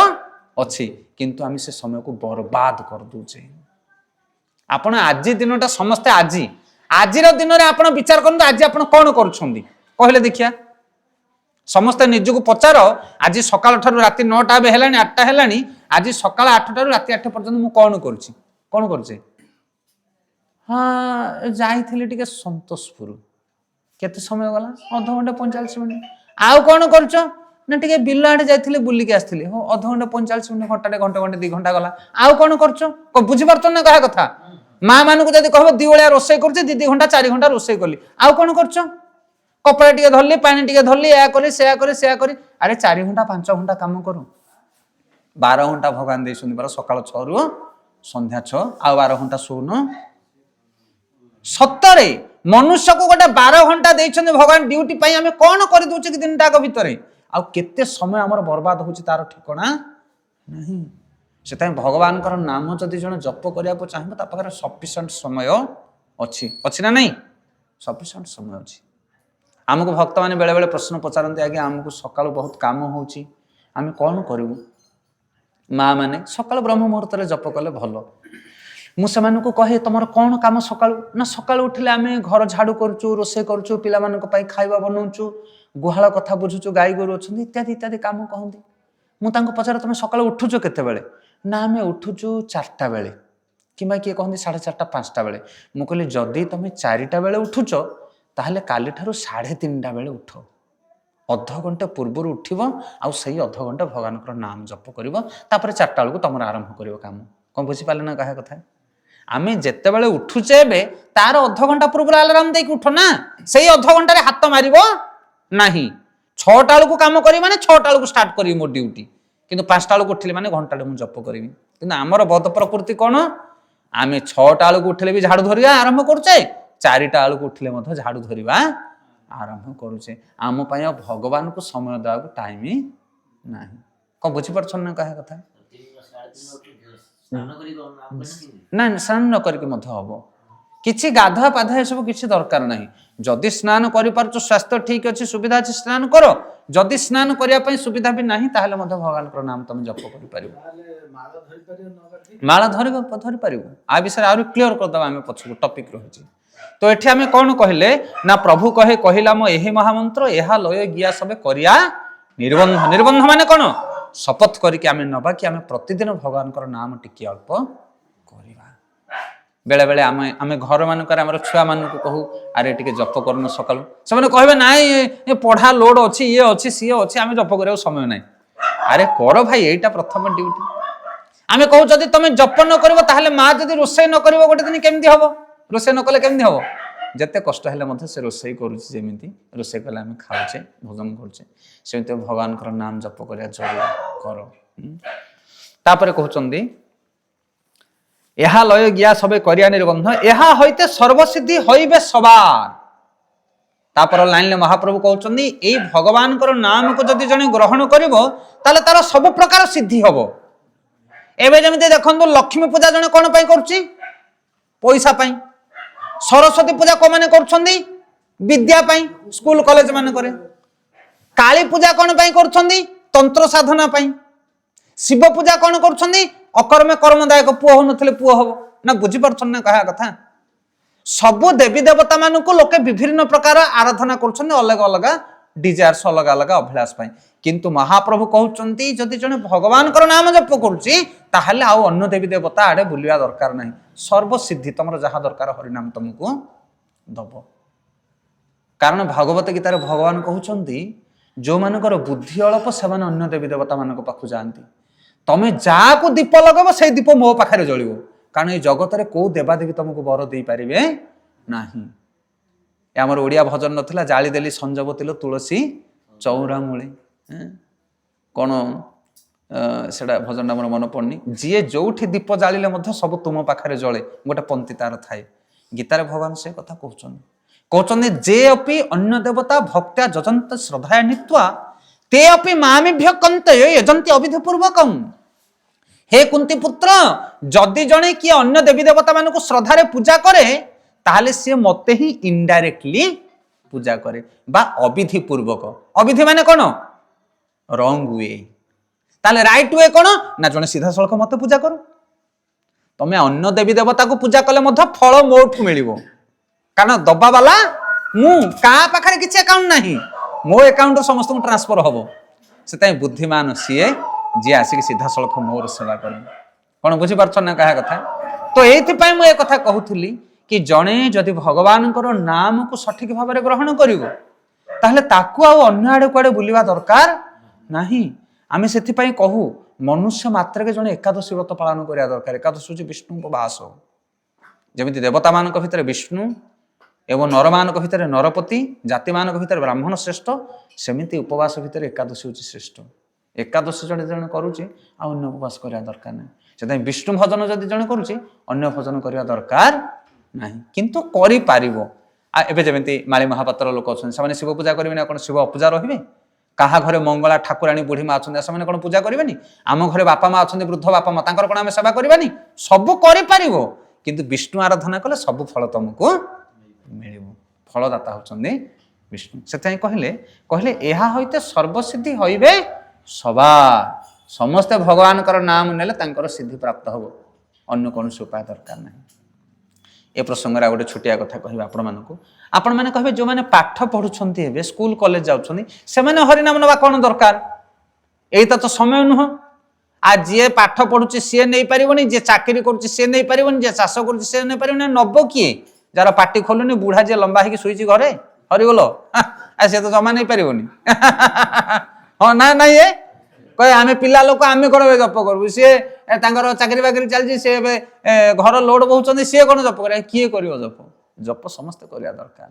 अछि किंतु आमी से समय को बर्बाद कर दूचे आपण आज दिनटा समस्ते आजिर दिन रे आपण विचार करंतु आज आपण कोन करूछन्ती कहले देखिया समस्त निज को पचार आज सकाल ठारू राति 9टा बे हेलानी 8टा हेलानी आज सकाल 8 ठारू राति 8 पर्यंत मु कोन करूछि कोन करछे हां जाईथिले टिके संतोषपुर केते समय गला आधा घंटा 45 मिनिट आउ कोन करछो ना टिके बिल आडे जाईथिले बुल्ली के आस्थिले हो आधा घंटा 45 मिनिट घंटा 2 घंटा गला आउ कोन करछो को बुझि परछो ना कहा कथा मां मान को जदी कहबो 2 बेला रोसई करछे 2 घंटा 4 घंटा रोसई करली आउ कोन करछो कपड़ा टिके धरली पानी टिके धरली या करी से करी अरे 4 घंटा 5 घंटा काम करू 12 घंटा भगवान दे सुनि पर सकाळ 6 रु संध्या 6 आ 12 घंटा सोनो सत्तरे मनुष्य को गोटे 12 घंटा देइछन भगवान ड्यूटी पई हमें कोन करि दोचे कि दिनटा को भितरे आ केते समय हमर बर्बाद होची तार ठिकाना नहीं सेता भगवान कर नाम जदि जण जप करिया को चाहबो ता पाखरे सफिशिएंट समय अछि ना नहीं सफिशिएंट समय अछि आमको भक्त माने बेले बेले प्रश्न पचारते आगे आमको सकाल बहुत काम होची आम कौन करूँ माँ माने सकाल ब्रह्म मुहूर्त जप कले भल मुझे कहे तुम कौन कम सका ना सका उठिले आम घर झाड़ू करुचु रोसे करुचु पिला खाଇବା बनाऊचु गुहाल कथा बुझुचु गाई गोरु अच्छा इत्यादि इत्यादि कम कहती मुझे पचारे तुम सका उठुच केते ना आम उठुचु 4टा बेले कि किए कहते 4:30 5टा बेले मुझे कहली जदि तुम 4टा बेले उठुच ताहले काली ठारू 3:30 बेले उठ अध घंटे पूर्व उठिब आउ सही अध घंटे भगवान नाम जप कर 4टा बेलू तुम आरंभ कर काम कौन बुझीपारे ना कहा कथा आम जिते बड़े उठुचे तार अध घंटा पूर्व आलाराम देक उठ ना से अध घंटे हाथ मार ना 6टा बेलू कम करी माने 6टा बेलू स्टार्ट करी मो ड्यूटी किंतु 5टा बेलू उठिले माने घंटाटे मुझे जप करी कि आमर बद प्रकृति कौन आम 6टा बेलू उठिले भी झाड़ू धरिया आरंभ करुचे 4टा बेलू उठिले झाड़ू धरिबा आरंभ करुचे आम भगवान को समय देवा टाइम ना कौन बुझीपार ना कहा कथा ना स्नान न करके हम किसी गाधुआ पाधा ये सब किसी दरकार ना जदि स्नान कर स्वास्थ्य ठीक अच्छे सुविधा अच्छे स्नान कर जदि स्नान करने सुविधा भी नहीं ताहले भगवान नाम तुम जप कर माला धरि पार आ विषय आहरी क्लीयर करदे आम पछक टपिक रही तो ये आम कौन कहले ना प्रभु कहे कहला मो यही महामंत्र यह लय गिया सब करिया निर्बंध निर्बंध माने कौन शपथ करके आम नबा कि आम प्रतिदिन भगवान नाम टिके अल्प करवा बेले बेले आम घर मानक छुआ मान कहू अरे टिके जप करन सकालू से कहे ना ये पढ़ा लोड अच्छी ये अच्छी सी अच्छी आम जप कर समय ना अरे कर भाई यहीटा प्रथम ड्यूटी आम कहू जब तुम जप न कर माँ जब रोषे न कर गोटे दिन केमती हम रोषे न कले केमती हम जिते कष्ट है से रोषे करुँच रोषे कले आम खाऊचे भोजन करुचे सेमती भगवान नाम जप कर जरूर कर तापर कहते ଏହା ଲୟ ଗିয়া সবে করিয়া নির্বন্ধ ଏହା হইতে সর্বসিদ্ধি হইবে সবার। তারপর লাইনে মহাপ্রভু কହୁଛନ୍ତି এই ভগবানଙ୍କର নামକୁ যদি জଣେ গ্রহণ করিব তাহলে তার ସବୁ প্রকার সিদ্ধি হব। এবে যেମିତି দেখন্তু লক্ষ্মী পূজা জଣେ কোন ପାଇଁ କରୁଛି? পয়সা ପାଇଁ। ସରସ୍ୱତୀ ପୂଜା কোମାନେ କରୁଛନ୍ତି? বিদ্যা ପାଇଁ, স্কুল কলেজ মানে করে। কালী পূজা কোন ପାଇଁ କରୁଛନ୍ତି? তন্ত্র সাধনা ପାଇଁ। শিব পূজা কোন କରୁଛନ୍ତି? অকর্মে কর্মদায়ক পুଅ হଉନଥିଲେ পুଅ হব। না বুঝিপাରୁଛନ୍ତି না କହିବା କଥା? ସବୁ ଦେବୀ ଦେବତା ମାନଙ୍କୁ ଲୋକେ ବିଭିନ୍ନ ପ୍ରକାର ଆରାଧନା କରୁଛନ୍ତି ଅଲଗା ଅଲଗା ଡିଜାୟାର୍ସ, ଅଲଗା ଅଲଗା ଅଭିଳାଷ ପାଇଁ। କିନ୍ତୁ ମହାପ୍ରଭୁ କହୁଛନ୍ତି ଯଦି ଜଣେ ଭଗବାନଙ୍କର ନାମ ଜପ କରୁଛି ତାହେଲେ ଆଉ ଅନ୍ୟ ଦେବୀ ଦେବତା ଆଡେ ବୁଲିବା ଦରକାର ନାହିଁ। ସର୍ବସିଦ୍ଧି ତମର ଯାହା ଦରକାର ହରିନାମ ତମକୁ ଦବ। କାରଣ ଭଗବତ ଗୀତାରେ ଭଗବାନ କହୁଛନ୍ତି ଯୋଉମାନଙ୍କର ବୁଦ୍ଧି ଅଳପ ସେମାନେ ଅନ୍ୟ ଦେବୀ ଦେବତା ମାନଙ୍କ ପାଖକୁ ଯାଆନ୍ତି। ତମେ ଯାହାକୁ ଦୀପ ଲଗାଇବ ସେଇ ଦୀପ ମୋ ପାଖରେ ଜଳିବ। କାରଣ ଏଇ ଜଗତରେ କୋଉ ଦେବାଦେବୀ ତମକୁ ବର ଦେଇପାରିବେ ନାହିଁ। ଆମର ଓଡ଼ିଆ ଭଜନ ନଥିଲା ଜାଳିଦେଲି ସଞ୍ଜବତିଲ ତୁଳସୀ ଚଉରା ମୂଳେ। କ'ଣ ସେଟା ଭଜନଟା ମୋର ମନେ ପଡୁନି। ଯିଏ ଯୋଉଠି ଦୀପ ଜାଳିଲେ ମଧ୍ୟ ସବୁ ତୁମ ପାଖରେ ଜଳେ, ଗୋଟେ ପନ୍ଥୀ ତାର ଥାଏ। ଗୀତାରେ ଭଗବାନ ସେ କଥା କହୁଛନ୍ତି ଯେ ଅପି ଅନ୍ୟ ଦେବତା ଭକ୍ତ୍ୟା ଯଜନ୍ତ ଶ୍ରଦ୍ଧାୟ ନିତ୍ୱା ते अपि मामिभ्य कन्तये यजन्ति अविधि पूर्वकं। हे कुंती पुत्र जदि जणे किए अन्य देवी देवता मानक श्रद्धारे पूजा करे ताहले से मते ही इनडायरेक्टली पूजा करे बा अविधि पूर्वक। अविधि माने कोन? Wrong way. ताले राइट वे कोन? ना जणे सीधा सळख मते पूजा करू। तमे अन्य देवी देवता को पूजा कले मध्य फल मोठु मिलिबो। कारण दबा वाला मु का पाखरे किछ अकाउंट नाही, मो अकाउंट समस्त ट्रांसफर हम से बुद्धिमान सीए जी आसिक सीधा सड़क मोर सेवा कर। कौन बुझीपार ना कहा कथा? तो ये मुझे कथा कहूली कि जड़े जदि भगवान नाम को सठिक भाव में ग्रहण करने आड़े कुआड़े बुलवा दरकार ना। आम से कहू मनुष्य मात्र के जड़े एकादशी व्रत पालन करने दरकार। एकादशी हूँ विष्णु उपवास। जमी देवता मान भर विष्णु एवं नर मान भितर नरपति, जाति मान भितर ब्राह्मण श्रेष्ठ, सेमिति उपवास भितर एकादशी हूँ श्रेष्ठ। एकादशी जड़े जड़े करुच्चे अन्य उपवास करने दरकार ना। से विष्णु भजन जदि जड़े करुच्चे अन्य भजन करने दरकार ना। किंतु एबे जमी माली महापात्र लोक अच्छा से शिव पूजा करेंगे ना? कौन शिव अपूजा रे? क्या घरे मंगला ठाकुराणी बुढ़ी माँ अच्छा से कौन पूजा करेंगे? आम घरे बापा माँ अच्छा वृद्ध बापा माँ कौन आम सेवा करवानी? सबू कर किंतु विष्णु आराधना कले सबू फल तुमको मिल। फलदाता होचंदी विष्णु। से कहले कहले यह होते सर्वसिद्धि होइबे सवा। समस्ते भगवान नाम नेले तांकर सिद्धि प्राप्त हो, अन्य कौन उपाय दरकार ना। ए प्रसंग रे गोटे छोटिया कथा कहबा आपण माने कहबे जो माने पाठ पढुछंती हेबे स्कूल कॉलेज जाउछंती से माने हरिनाम नबा कौन दरकार? एटा तो समय नुह। आ जे पाठ पढुछि से नै परिबोनी, जे चाकरी करूछि से नै परिबोनी, जे चाष करूछि से नै परिबोनी। नबो किए जार पार्टी खोलुनी बुढ़ा जे लंबा होगी शुई घरे हरिगल सी तो जमा नहीं पार। हाँ ना ना ये कहे आम पिला लोक आम कौन जप करू? सी चाकरी बाकरी चलती सी घर लोड बहुंट सी कौन जप कर? किए कर जप? जप समस्ते करवा दरकार।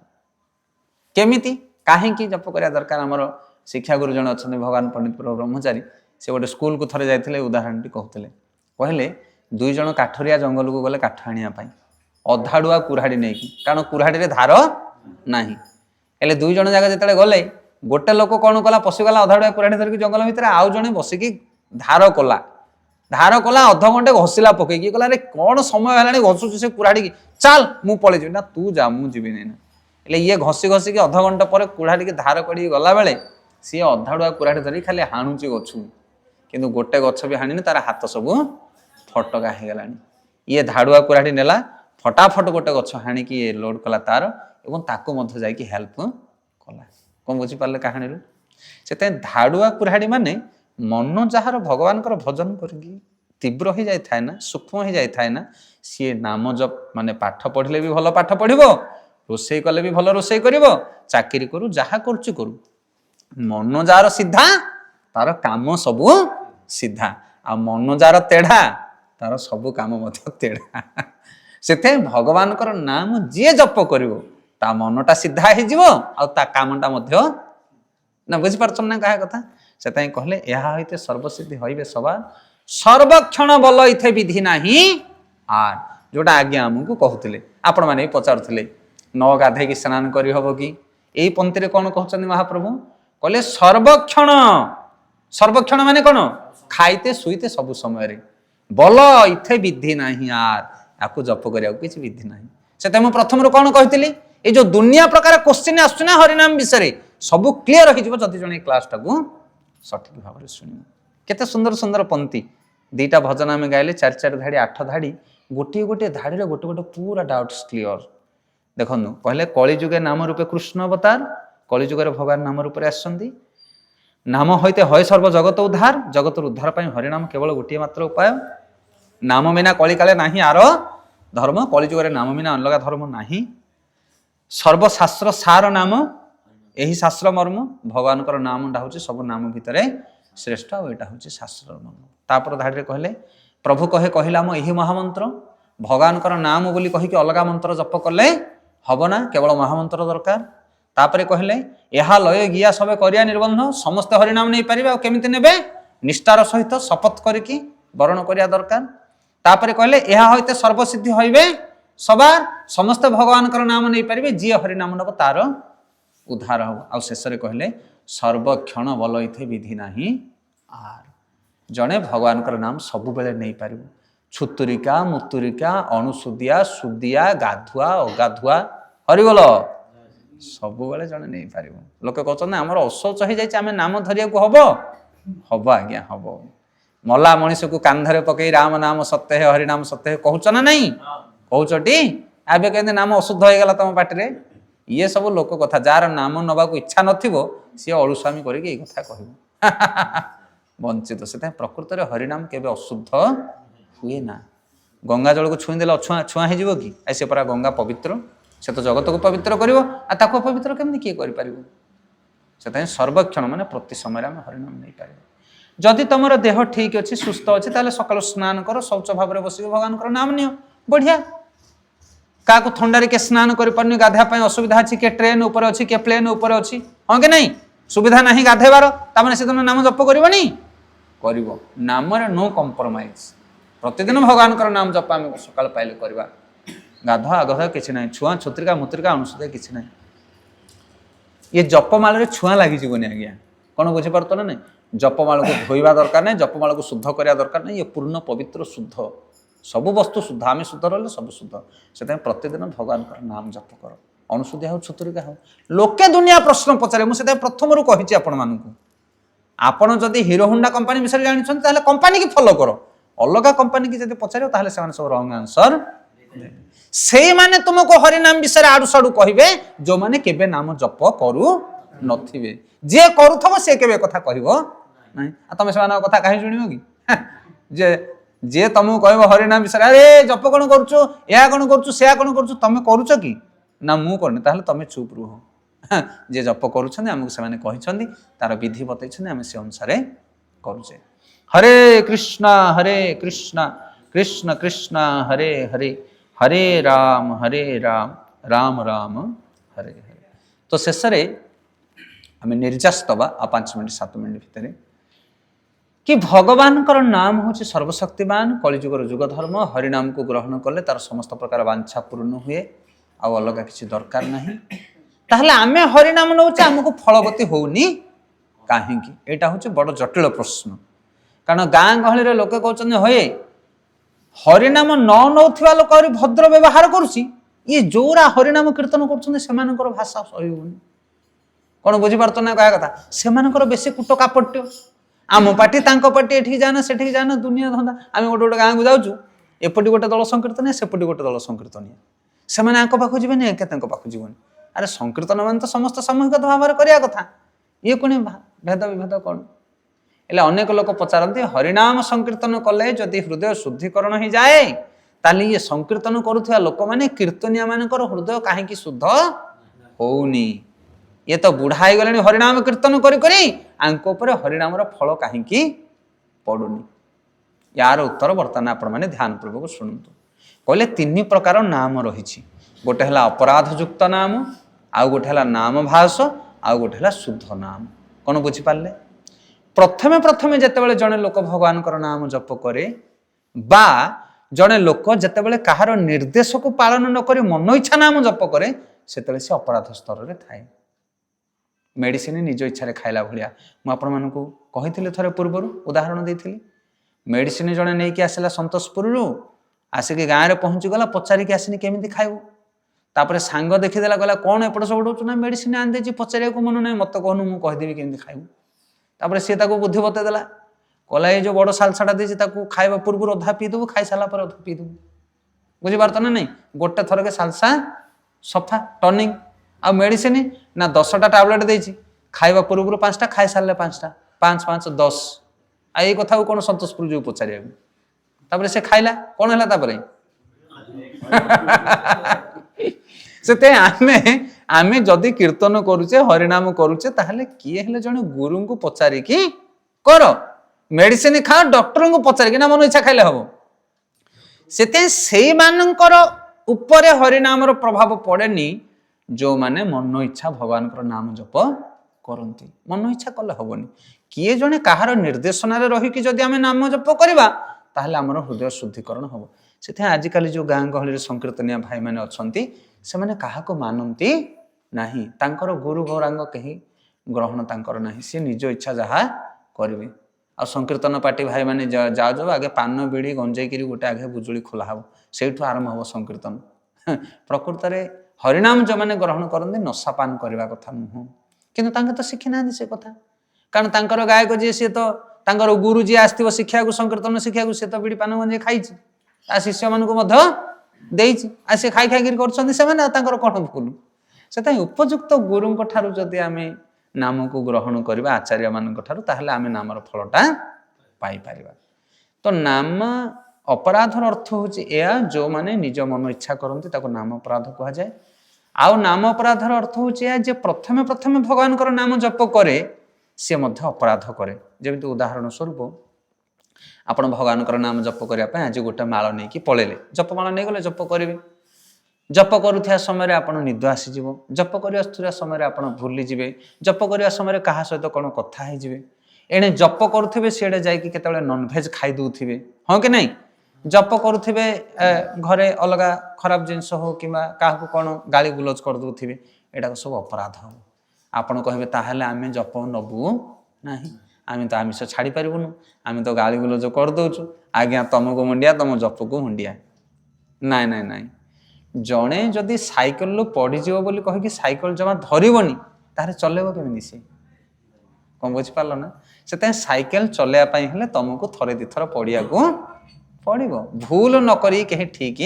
केमिति कहीं जप करवा दरकार? आमर शिक्षा गुरु जन अच्छा भगवान पंडित ब्रह्मचारी से गोटे स्कूल को थरे जाते उदाहरण कहते कहले दुई जन काठरिया जंगल को गले काठ आने अधाड़ुआ कुराड़ी नहीं, कारण कुराड़ी धार ना। दुई जन जाक जो गले गोटे लोक कौन कला पशिगला अधाड़ुआ कुराड़ी धरिक जंगल भितर, आउ जड़े बसिकी धार कला अध घंटे घषिला पकईकी कहला रे कौन समय है घसुच से कुराड़ी की चल मु पलि ना तू जा मुझे ना। ये घसी घसिकी अध घंटा पर कुराड़ी की धार कड़ी गला बेले सी अधाड़ुआ कुराड़ी धरिक खाली हाणुची गछ किंतु गोटे गछ भी हाणी तार हाथ सबू फटका हो गला। ये धाड़ुआ कुराड़ी नेला फटाफट गोटे गछ हाणिकी लोड कला तार एवं ताको मध्य जाइकी हेल्प कला। कौन बुझीपारे कहानी? से धाड़ुआ कुराड़ी माने मन जार भगवान भजन करके तीव्र हो जाए ना, सूक्ष्म हो जाए ना, सी नाम जप माने पाठ पढ़ले भी भल पाठ पढ़िबो, रोषेई कले भी भल रोषेई करिवो, चाकरी करू जहा करू करू। मन जार सीधा तार काम सबू सीधा, आ मन जार तेढ़ा तार सबू काम मध्य तेढ़ा। से भगवान नाम जी जप कर मनटा सीधा हो कामटा ना। बुझीपार ना कहा कथा? से कहले यह होते सर्वसिद्धि होइबे सवा। सर्वक्षण बल इथे विधि नाही ଆର୍ ଯୋଉଟା ଆଜ୍ଞା ଆମକୁ କହୁଥିଲେ, ଆପଣମାନେ ବି ପଚାରୁଥିଲେ ନ ଗାଧେଇକି ସ୍ନାନ କରିହବ କି? ଏଇ ପନ୍ଥିରେ କ'ଣ କହୁଛନ୍ତି ମହାପ୍ରଭୁ? କହିଲେ ସର୍ବକ୍ଷଣ। ସର୍ବକ୍ଷଣ ମାନେ କ'ଣ? ଖାଇତେ ଶୋଇତେ ସବୁ ସମୟରେ। ବଲ ଇଥେ ବିଧି ନାହିଁ ଆର୍, ୟାକୁ ଜପ କରିବାକୁ କିଛି ବିଧି ନାହିଁ। ସେଥିପାଇଁ ମୁଁ ପ୍ରଥମରୁ କ'ଣ କହିଥିଲି, ଏଇ ଯୋଉ ଦୁନିଆ ପ୍ରକାର କୋଶ୍ଚିନ୍ ଆସୁଛି ନା ହରିନାମ ବିଷୟରେ, ସବୁ କ୍ଲିୟର ହେଇଯିବ ଯଦି ଜଣେ ଏ କ୍ଲାସଟାକୁ ସଠିକ ଭାବରେ ଶୁଣିବ। କେତେ ସୁନ୍ଦର ସୁନ୍ଦର ପନ୍ଥି। ଦିଟା ଭଜନ ଆମେ ଗାଇଲେ, 4 ଧାଡ଼ି 8 ଧାଡ଼ି, ଗୋଟିଏ ଗୋଟିଏ ଧାଡ଼ିରେ ଗୋଟେ ଗୋଟେ ପୁରା ଡାଉଟ୍ସ କ୍ଲିୟର। ଦେଖନ୍ତୁ, କହିଲେ କଳିଯୁଗେ ନାମ ରୂପେ କୃଷ୍ଣ ଅବତାର। କଳିଯୁଗରେ ଭଗବାନ ନାମ ରୂପରେ ଆସିଛନ୍ତି। ନାମ ହଇତେ ହଏ ସର୍ବ ଜଗତ ଉଦ୍ଧାର। ଜଗତର ଉଦ୍ଧାର ପାଇଁ ହରିନାମ କେବଳ ଗୋଟିଏ ମାତ୍ର ଉପାୟ। ନାମ ବିନା କଳିକାଳେ ନାହିଁ ଆର ଧର୍ମ। କଳିଯୁଗରେ ନାମ ବିନା ଅଲଗା ଧର୍ମ ନାହିଁ। ସର୍ବଶାସ୍ତ୍ର ସାର ନାମ, ଏହି ଶାସ୍ତ୍ର ମର୍ମ। ଭଗବାନଙ୍କର ନାମଟା ହେଉଛି ସବୁ ନାମ ଭିତରେ ଶ୍ରେଷ୍ଠ, ଆଉ ଏଇଟା ହେଉଛି ଶାସ୍ତ୍ରର ମର୍ମ। ତାପରେ ଧାଡ଼ିରେ କହିଲେ ପ୍ରଭୁ କହେ କହିଲା ମୁଁ ଏହି ମହାମନ୍ତ୍ର। ଭଗବାନଙ୍କର ନାମ ବୋଲି କହିକି ଅଲଗା ମନ୍ତ୍ର ଜପ କଲେ ହବ ନା, କେବଳ ମହାମନ୍ତ୍ର ଦରକାର। ତାପରେ କହିଲେ ଏହା ଲୟ ଗିଆ ସବେ କରିବା ନିର୍ବନ୍ଧ। ସମସ୍ତେ ହରିନାମ ନେଇପାରିବେ, ଆଉ କେମିତି ନେବେ? ନିଷ୍ଠାର ସହିତ ଶପଥ କରିକି ବରଣ କରିବା ଦରକାର। ତାପରେ କହିଲେ ଏହା ହଇତେ ସର୍ବସିଦ୍ଧି ହଇବେ ସବାର। ସମସ୍ତେ ଭଗବାନଙ୍କର ନାମ ନେଇପାରିବେ, ଯିଏ ହରିନାମ ନେବ ତାର ଉଦ୍ଧାର ହବ। ଆଉ ଶେଷରେ କହିଲେ ସର୍ବକ୍ଷଣ ବଲ ଇଥେ ବିଧି ନାହିଁ ଆର୍। ଜଣେ ଭଗବାନଙ୍କର ନାମ ସବୁବେଳେ ନେଇପାରିବ। ଛୁତୁରିକା ମୁତୁରିକା ଅଣୁସୁଦିଆ ସୁଦିଆ ଗାଧୁଆ ଅଗାଧୁଆ ହରିବୋଲ ସବୁବେଳେ ଜଣେ ନେଇପାରିବ। ଲୋକେ କହୁଛନ୍ତି ଆମର ଅଶୌଚ ହେଇଯାଇଛି, ଆମେ ନାମ ଧରିବାକୁ ହବ? ହବ ଆଜ୍ଞା, ହବ। ମଲା ମଣିଷକୁ କାନ୍ଧରେ ପକେଇ ରାମ ନାମ ସତ୍ୟ ହେ ହରିନାମ ସତ୍ୟ ହେ କହୁଛ ନା ନାଇଁ? କହୁଛଟି? ଏବେ କେମିତି ନାମ ଅଶୁଦ୍ଧ ହେଇଗଲା ତମ ପାଟିରେ? ଇଏ ସବୁ ଲୋକ କଥା। ଯାହାର ନାମ ନେବାକୁ ଇଚ୍ଛା ନଥିବ ସିଏ ଅଳୁସ୍ୱାମୀ କରିକି ଏଇ କଥା କହିବ। ବଞ୍ଚିତ। ସେଥିପାଇଁ ପ୍ରକୃତରେ ହରିନାମ କେବେ ଅଶୁଦ୍ଧ ହୁଏ ନା। ଗଙ୍ଗା ଜଳକୁ ଛୁଇଁ ଦେଲେ ଛୁଆଁ ହେଇଯିବ କି? ସେ ପରା ଗଙ୍ଗା ପବିତ୍ର, ସେ ତ ଜଗତକୁ ପବିତ୍ର କରିବ, ଆଉ ତାକୁ ଅପବିତ୍ର କେମିତି କିଏ କରିପାରିବ? ସେଥିପାଇଁ ସର୍ବକ୍ଷଣ ମାନେ ପ୍ରତି ସମୟରେ ଆମେ ହରିନାମ ନେଇପାରିବା। ଯଦି ତମର ଦେହ ଠିକ ଅଛି, ସୁସ୍ଥ ଅଛି, ତାହେଲେ ସକାଳୁ ସ୍ନାନ କର, ଶୌଚ ଭାବରେ ବସିକି ଭଗବାନଙ୍କର ନାମ ନିଅ, ବଢିଆ। କାହାକୁ ଥଣ୍ଡାରେ କିଏ ସ୍ନାନ କରିପାରୁନି, ଗାଧୋଇବା ପାଇଁ ଅସୁବିଧା ଅଛି, କିଏ ଟ୍ରେନ ଉପରେ ଅଛି, କିଏ ପ୍ଲେନ ଉପରେ ଅଛି, ହଁ କି ନାଇଁ? ସୁବିଧା ନାହିଁ ଗାଧୋଇବାର, ତାମାନେ ସେଦିନ ନାମ ଜପ କରିବନି? କରିବ। ନାମରେ ନୋ କମ୍ପ୍ରମାଇଜ। ପ୍ରତିଦିନ ଭଗବାନଙ୍କର ନାମ ଜପ ଆମେ ସକାଳ ପାଇଲେ କରିବା। ଗାଧୁଆ ଆଗାଧୁଆ କିଛି ନାହିଁ, ଛୁଆଁ ଛତ୍ରିକା ମୁତ୍ରିକା ଅନୁସୁଦିଆ କିଛି ନାହିଁ। ଇଏ ଜପମାଳରେ ଛୁଆଁ ଲାଗିଯିବନି ଆଜ୍ଞା। କ'ଣ ବୁଝିପାରୁଛ ନା ନାଇଁ? ଜପମାଳକୁ ଧୋଇବା ଦରକାର ନାହିଁ, ଜପମାଳକୁ ଶୁଦ୍ଧ କରିବା ଦରକାର ନାହିଁ। ଇଏ ପୂର୍ଣ୍ଣ ପବିତ୍ର ଶୁଦ୍ଧ, ସବୁ ବସ୍ତୁ ଶୁଦ୍ଧ। ଆମେ ଶୁଦ୍ଧ ରହିଲେ ସବୁ ଶୁଦ୍ଧ। ସେଥିପାଇଁ ପ୍ରତିଦିନ ଭଗବାନଙ୍କର ନାମ ଜପ କର, ଅନୁସୁଦିଆ ହଉ ଛତୁରିକା ହଉ। ଲୋକେ ଦୁନିଆ ପ୍ରଶ୍ନ ପଚାରେ, ମୁଁ ସେଥିପାଇଁ ପ୍ରଥମରୁ କହିଛି ଆପଣମାନଙ୍କୁ, ଆପଣ ଯଦି ହିରୋ ହୋଣ୍ଡା କମ୍ପାନୀ ବିଷୟରେ ଜାଣିଛନ୍ତି ତାହେଲେ କମ୍ପାନୀକି ଫଲୋ କର। ଅଲଗା କମ୍ପାନୀକି ଯଦି ପଚାରିବ ତାହେଲେ ସେମାନେ ସବୁ ରଙ୍ଗ ଆନ୍ସର ଦେବେ। ସେଇମାନେ ତୁମକୁ ହରିନାମ ବିଷୟରେ ଆଡୁ ସାଡୁ କହିବେ ଯୋଉମାନେ କେବେ ନାମ ଜପ କରୁ ନଥିବେ। ଯିଏ କରୁଥିବ ସେ କେବେ କଥା କହିବ ନାହିଁ। ଆଉ ତମେ ସେମାନଙ୍କ କଥା କାହିଁ ଶୁଣିବ କି? ଯେ ଯିଏ ତମକୁ କହିବ ହରିନାମ ବିଷୟରେ, ଆରେ ଜପ କ'ଣ କରୁଛୁ, ଏହା କ'ଣ କରୁଛୁ, ସେୟା କ'ଣ କରୁଛୁ, ତମେ କରୁଛ କି? ନା ମୁଁ କରୁନି, ତାହେଲେ ତମେ ଚୁପ୍ ରୁହ। ଯିଏ ଜପ କରୁଛନ୍ତି ଆମକୁ ସେମାନେ କହିଛନ୍ତି, ତାର ବିଧି ବତେଇଛନ୍ତି, ଆମେ ସେ ଅନୁସାରେ କରୁଛେ। ହରେ କୃଷ୍ଣ କୃଷ୍ଣ କୃଷ୍ଣ ହରେ ହରେ, ହରେ ରାମ ରାମ ରାମ ହରେ ହରେ। ତ ଶେଷରେ ଆମେ ନିର୍ଯାସ ଦବା ଆଉ 5 ମିନିଟ୍ 7 ମିନିଟ୍ ଭିତରେ କି ଭଗବାନଙ୍କର ନାମ ହେଉଛି ସର୍ବଶକ୍ତିମାନ, କଳିଯୁଗର ଯୁଗ ଧର୍ମ। ହରିନାମକୁ ଗ୍ରହଣ କଲେ ତାର ସମସ୍ତ ପ୍ରକାର ବାଞ୍ଛା ପୂର୍ଣ୍ଣ ହୁଏ, ଆଉ ଅଲଗା କିଛି ଦରକାର ନାହିଁ। ତାହେଲେ ଆମେ ହରିନାମ ନେଉଛେ, ଆମକୁ ଫଳବତୀ ହଉନି କାହିଁକି? ଏଇଟା ହେଉଛି ବଡ଼ ଜଟିଳ ପ୍ରଶ୍ନ। କାରଣ ଗାଁ ଗହଳିରେ ଲୋକେ କହୁଛନ୍ତି ହଏ ହରିନାମ ନ ନେଉଥିବା ଲୋକ ଆହୁରି ଭଦ୍ର ବ୍ୟବହାର କରୁଛି, ଇଏ ଯୋଉରା ହରିନାମ କୀର୍ତ୍ତନ କରୁଛନ୍ତି ସେମାନଙ୍କର ଭାଷା ସହିବନି। କ'ଣ ବୁଝିପାରୁଛ ନା କହିବା କଥା? ସେମାନଙ୍କର ବେଶୀ କୁଟ କାପଟ୍ୟ, ଆମ ପାଟି ତାଙ୍କ ପାଟି, ଏଠିକି ଯାଆନା ସେଠିକି ଯାଆନା, ଦୁନିଆ ଧନ୍ଦା। ଆମେ ଗୋଟେ ଗୋଟେ ଗାଁକୁ ଯାଉଛୁ, ଏପଟେ ଗୋଟେ ଦଳ ସଂକୀର୍ତ୍ତନିଆ, ସେପଟେ ଗୋଟେ ଦଳ ସଂକୀର୍ତ୍ତନିଆ। ସେମାନେ ଆଙ୍କ ପାଖକୁ ଯିବେନି, ଏକେ ତାଙ୍କ ପାଖକୁ ଯିବନି। ଆରେ ସଂକୀର୍ତ୍ତନ ମାନେ ତ ସମସ୍ତେ ସାମୂହିକ ଭାବରେ କରିବା କଥା, ଇଏ କ'ଣ ଭେଦ ବିଭେଦ କ'ଣ? ହେଲେ ଅନେକ ଲୋକ ପଚାରନ୍ତି ହରିନାମ ସଂକୀର୍ତ୍ତନ କଲେ ଯଦି ହୃଦୟ ଶୁଦ୍ଧିକରଣ ହେଇଯାଏ, ତାହେଲେ ଇଏ ସଂକୀର୍ତ୍ତନ କରୁଥିବା ଲୋକମାନେ କୀର୍ତ୍ତନିଆ ମାନଙ୍କର ହୃଦୟ କାହିଁକି ଶୁଦ୍ଧ ହଉନି? ଇଏ ତ ବୁଢା ହେଇଗଲେଣି ହରିନାମ କୀର୍ତ୍ତନ କରି କରି, ଆଙ୍କ ଉପରେ ହରିନାମର ଫଳ କାହିଁକି ପଡୁନି? ୟାର ଉତ୍ତର ବର୍ତ୍ତମାନ ଆପଣମାନେ ଧ୍ୟାନ ପୂର୍ବକ ଶୁଣନ୍ତୁ। କହିଲେ 3 ପ୍ରକାର ନାମ ରହିଛି। ଗୋଟେ ହେଲା ଅପରାଧ ଯୁକ୍ତ ନାମ, ଆଉ ଗୋଟେ ହେଲା ନାମ ଭାସ, ଆଉ ଗୋଟେ ହେଲା ଶୁଦ୍ଧ ନାମ। କ'ଣ ବୁଝିପାରିଲେ? ପ୍ରଥମେ ଯେତେବେଳେ ଜଣେ ଲୋକ ଭଗବାନଙ୍କର ନାମ ଜପ କରେ ବା जड़े लोक जितेबाला कहार निर्देश को पालन नक मन इच्छा नाम जप करे से अपराध स्तर में थाए। मेडिसिन निज इच्छा खाइला भाया मुझे थे पूर्वर उदाहरण देती मेडिसिन जड़े नहीं कि आसला सतोषपुर आसिक गाँव में पहुँचीगला पचारिक आसनी केमी खाइबू तापर सांग देखीदेला कहला कौन एपट सब ना मेडिसिन आनी पचार को मन ना मत कहूँ मुझे कहीदेवी केमी खाइबू तापर सी बुद्धि बतेदेला कहला ये जो बड़ सालसाटा देती खाଇବା पूर्व अधा पीदेबू खाई सारा पर अधा पीदेबू बुझीपार ना नहीं गोटे थर के सालसा सफा टर्निंग आ मेडिसिन ना 10टा टैबलेट देती खाଇବା पूर्व 5टा खाई सारे 5टा 5 5 10 आ ये कथा कौन सतोषपुर जो पचार से खाइला कौन है से आमे जदि कीर्तन करुचे हरिनाम करुचे ताहले किए हेले जने गुरु को पचारिकी कर मेडिसिन खाओ डॉक्टर को पचारिकी ना मन इच्छा खाइले हबो से मानकर उपरे हरिनाम प्रभाव पड़ेनी जो माने मन इच्छा भगवान नाम जप करती मन इच्छा कले हबनी किए जने कहार निर्देशन रही जदि आमे नाम जप करवा ताहले आमर हृदय शुद्धिकरण हम से आजिकल जो गाँ गहली संकीर्तनिया भाई मैंने अच्छा से मैंने क्या मानती नहीं तांकर गुरु गौरांग कहीं ग्रहण तांकर नहीं सी निज इच्छा जहाँ करेंगे आ संकीर्तन पार्टी भाई मैंने जाओ जाओ आगे पान बीड़ी गंजेक गोटे आगे बुजुड़ी खोला हम से आरंभ हम संकीर्तन प्रकृत में हरिनाम जो मैंने ग्रहण करते नशा पान करने कथा नुह कि तो शिखी ना से कथा कारण तांकर गायक जी सी तो तांकर गुरु जी आसो शिक्षा को संकीर्तन शिक्षा सी तो बीड़ी पान गंजे खाई आ शिष्य मानक सी खाई खाई कर कौन भूल से उपयुक्त गुरु जदि आम नाम को ग्रहण करवा आचार्य मान आम नामर फलटा पाइपर तो नाम अपराधर अर्थ हूँ जो माने निज मन इच्छा करती नाम अपराध कह जाए आउ नाम अपराधर अर्थ हूँ जे प्रथमे प्रथमे भगवान नाम जप करे सी अपराध करे जमी उदाहरण स्वरूप आप भगवान नाम जप करने आज गोटे माल नहीं पलैले जप माल नहीं गले जप करेंगे जप करुवा समय आप निद आसीज जप कर समय आप भूलीजे जप करने समय क्या सहित कौन कथा एणे जप करुवे सीडे जाते नॉनभेज खाई दूसरे हाँ कि नहीं जप करुवे घरे अलग खराब जिनस हो कि क्या कौन गाली गुलज कर दूसरे यहाँ सब अपराध हम आपड़ कहे ताहले आम जप नबू ना आम तो आमिष छाड़ी पारूनु आम तो गाली गुलज कर दौचु आज्ञा तुमको मुंडिया तुम जप को मुंडिया नाई नाई नाई जड़े जदि साइकेल पड़ीज बोली कहीकि साइकेल जमा धरबनी तार चलेब केमी सी कौन बुझीपार ना से साइकेल चलैयापाई हेले तुमको थरे दिथर पड़िया को पड़ो भूल नक कहीं ठीक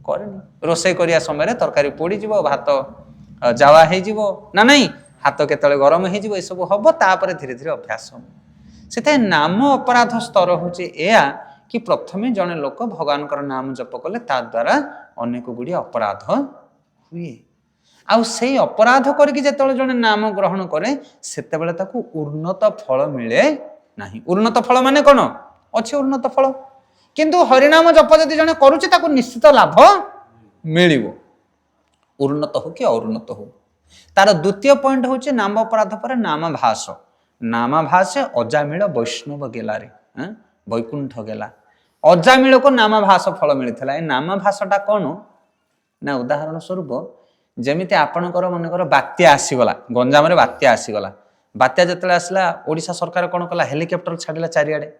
करे रोसे करिया समय तरकारी पोड़ी भात जावा हो ना नहीं हाथ केतले गरम हो सब हम तापर धीरे धीरे अभ्यास हम से नाम अपराध स्तर हूँ कि प्रथमे जड़े लोक भगवान नाम जप कले ता द्वारा अनेक गुड़ी अपराध हुए आउ से अपराध करके जिते जड़े नाम ग्रहण करे सेते उन्नत फल मिले नहीं उन्नत फल माने कौन अच्छे उन्नत फल किंतु हरिनाम जप जदि जड़े करुचे ताको निश्चित लाभ मिलिबो उन्नत हो कि अउन्नत हो तार द्वितीय पॉइंट हूँ नाम अपराध पर नामाभास अजामिल वैष्णव गेलारे वैकुंठ गेला अजामिल को नामाभास फल मिलता है नामाभासटा कौन ना उदाहरण स्वरूप जमीती आपणकर मनकर बात्या आसीगला गंजाम बात्या आसीगला बात्या जिते आसला ओडिशा सरकार कौन कला हेलिकप्टर छाड़ा चारिआडे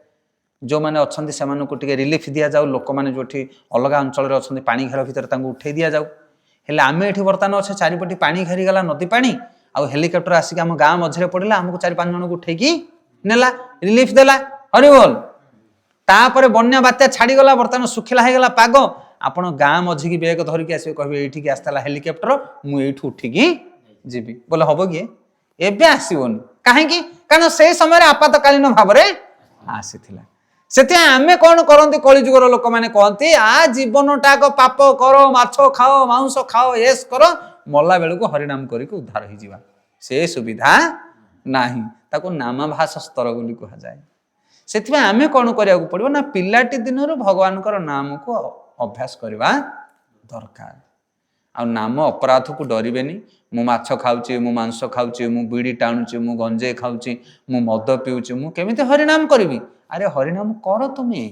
जो मैंने अच्छा से रिलीफ दि जाऊ लोक मैंने जो अलग अंचल अच्छा पानी घेर भितर उठे दि जाऊ हेले आम ये बर्तमान अच्छे चारिपटी पानी घेरीगला नदी पानी आउ हेलिकप्टर आसिक आम गाँ मझे पड़ा आमको 4-5 जन को उठेकी नेला रिलीफ देला हरिबोल तापर बन्या बात्या छाड़ीगला बर्तमान सुखिला होगा पाग आपण गाँ मझी की बैग धरिकी आसवे कहे ये आसला हेलिकप्टर मुझे उठिकी जी बोले हम किए एबे आसबनी कहीं कारण से समय आपातकालीन भाव में आसी से आमे कौन करती कलिजुगर लोक मैंने कहते आ जीवन टाक पाप कर माछ खाओ मांस खाओ एस कर मल्ला बेलू को हरिनाम करके उद्धार हो से सुविधा नाही ताको नामाभास स्तर बोली कह जाए से आमे कौन करिया पड़ो ना पिलाटी दिन भगवान नाम को अभ्यास करवा दरकार आ नाम अपराध को डरबेनी मु माछ खाऊची मु मांस खाऊची मु बीड़ी टाणुची मु गंजे खाऊची मु मद पीऊची मु केमिति हरिनाम करी अरे हरिनाम कर तुम्हें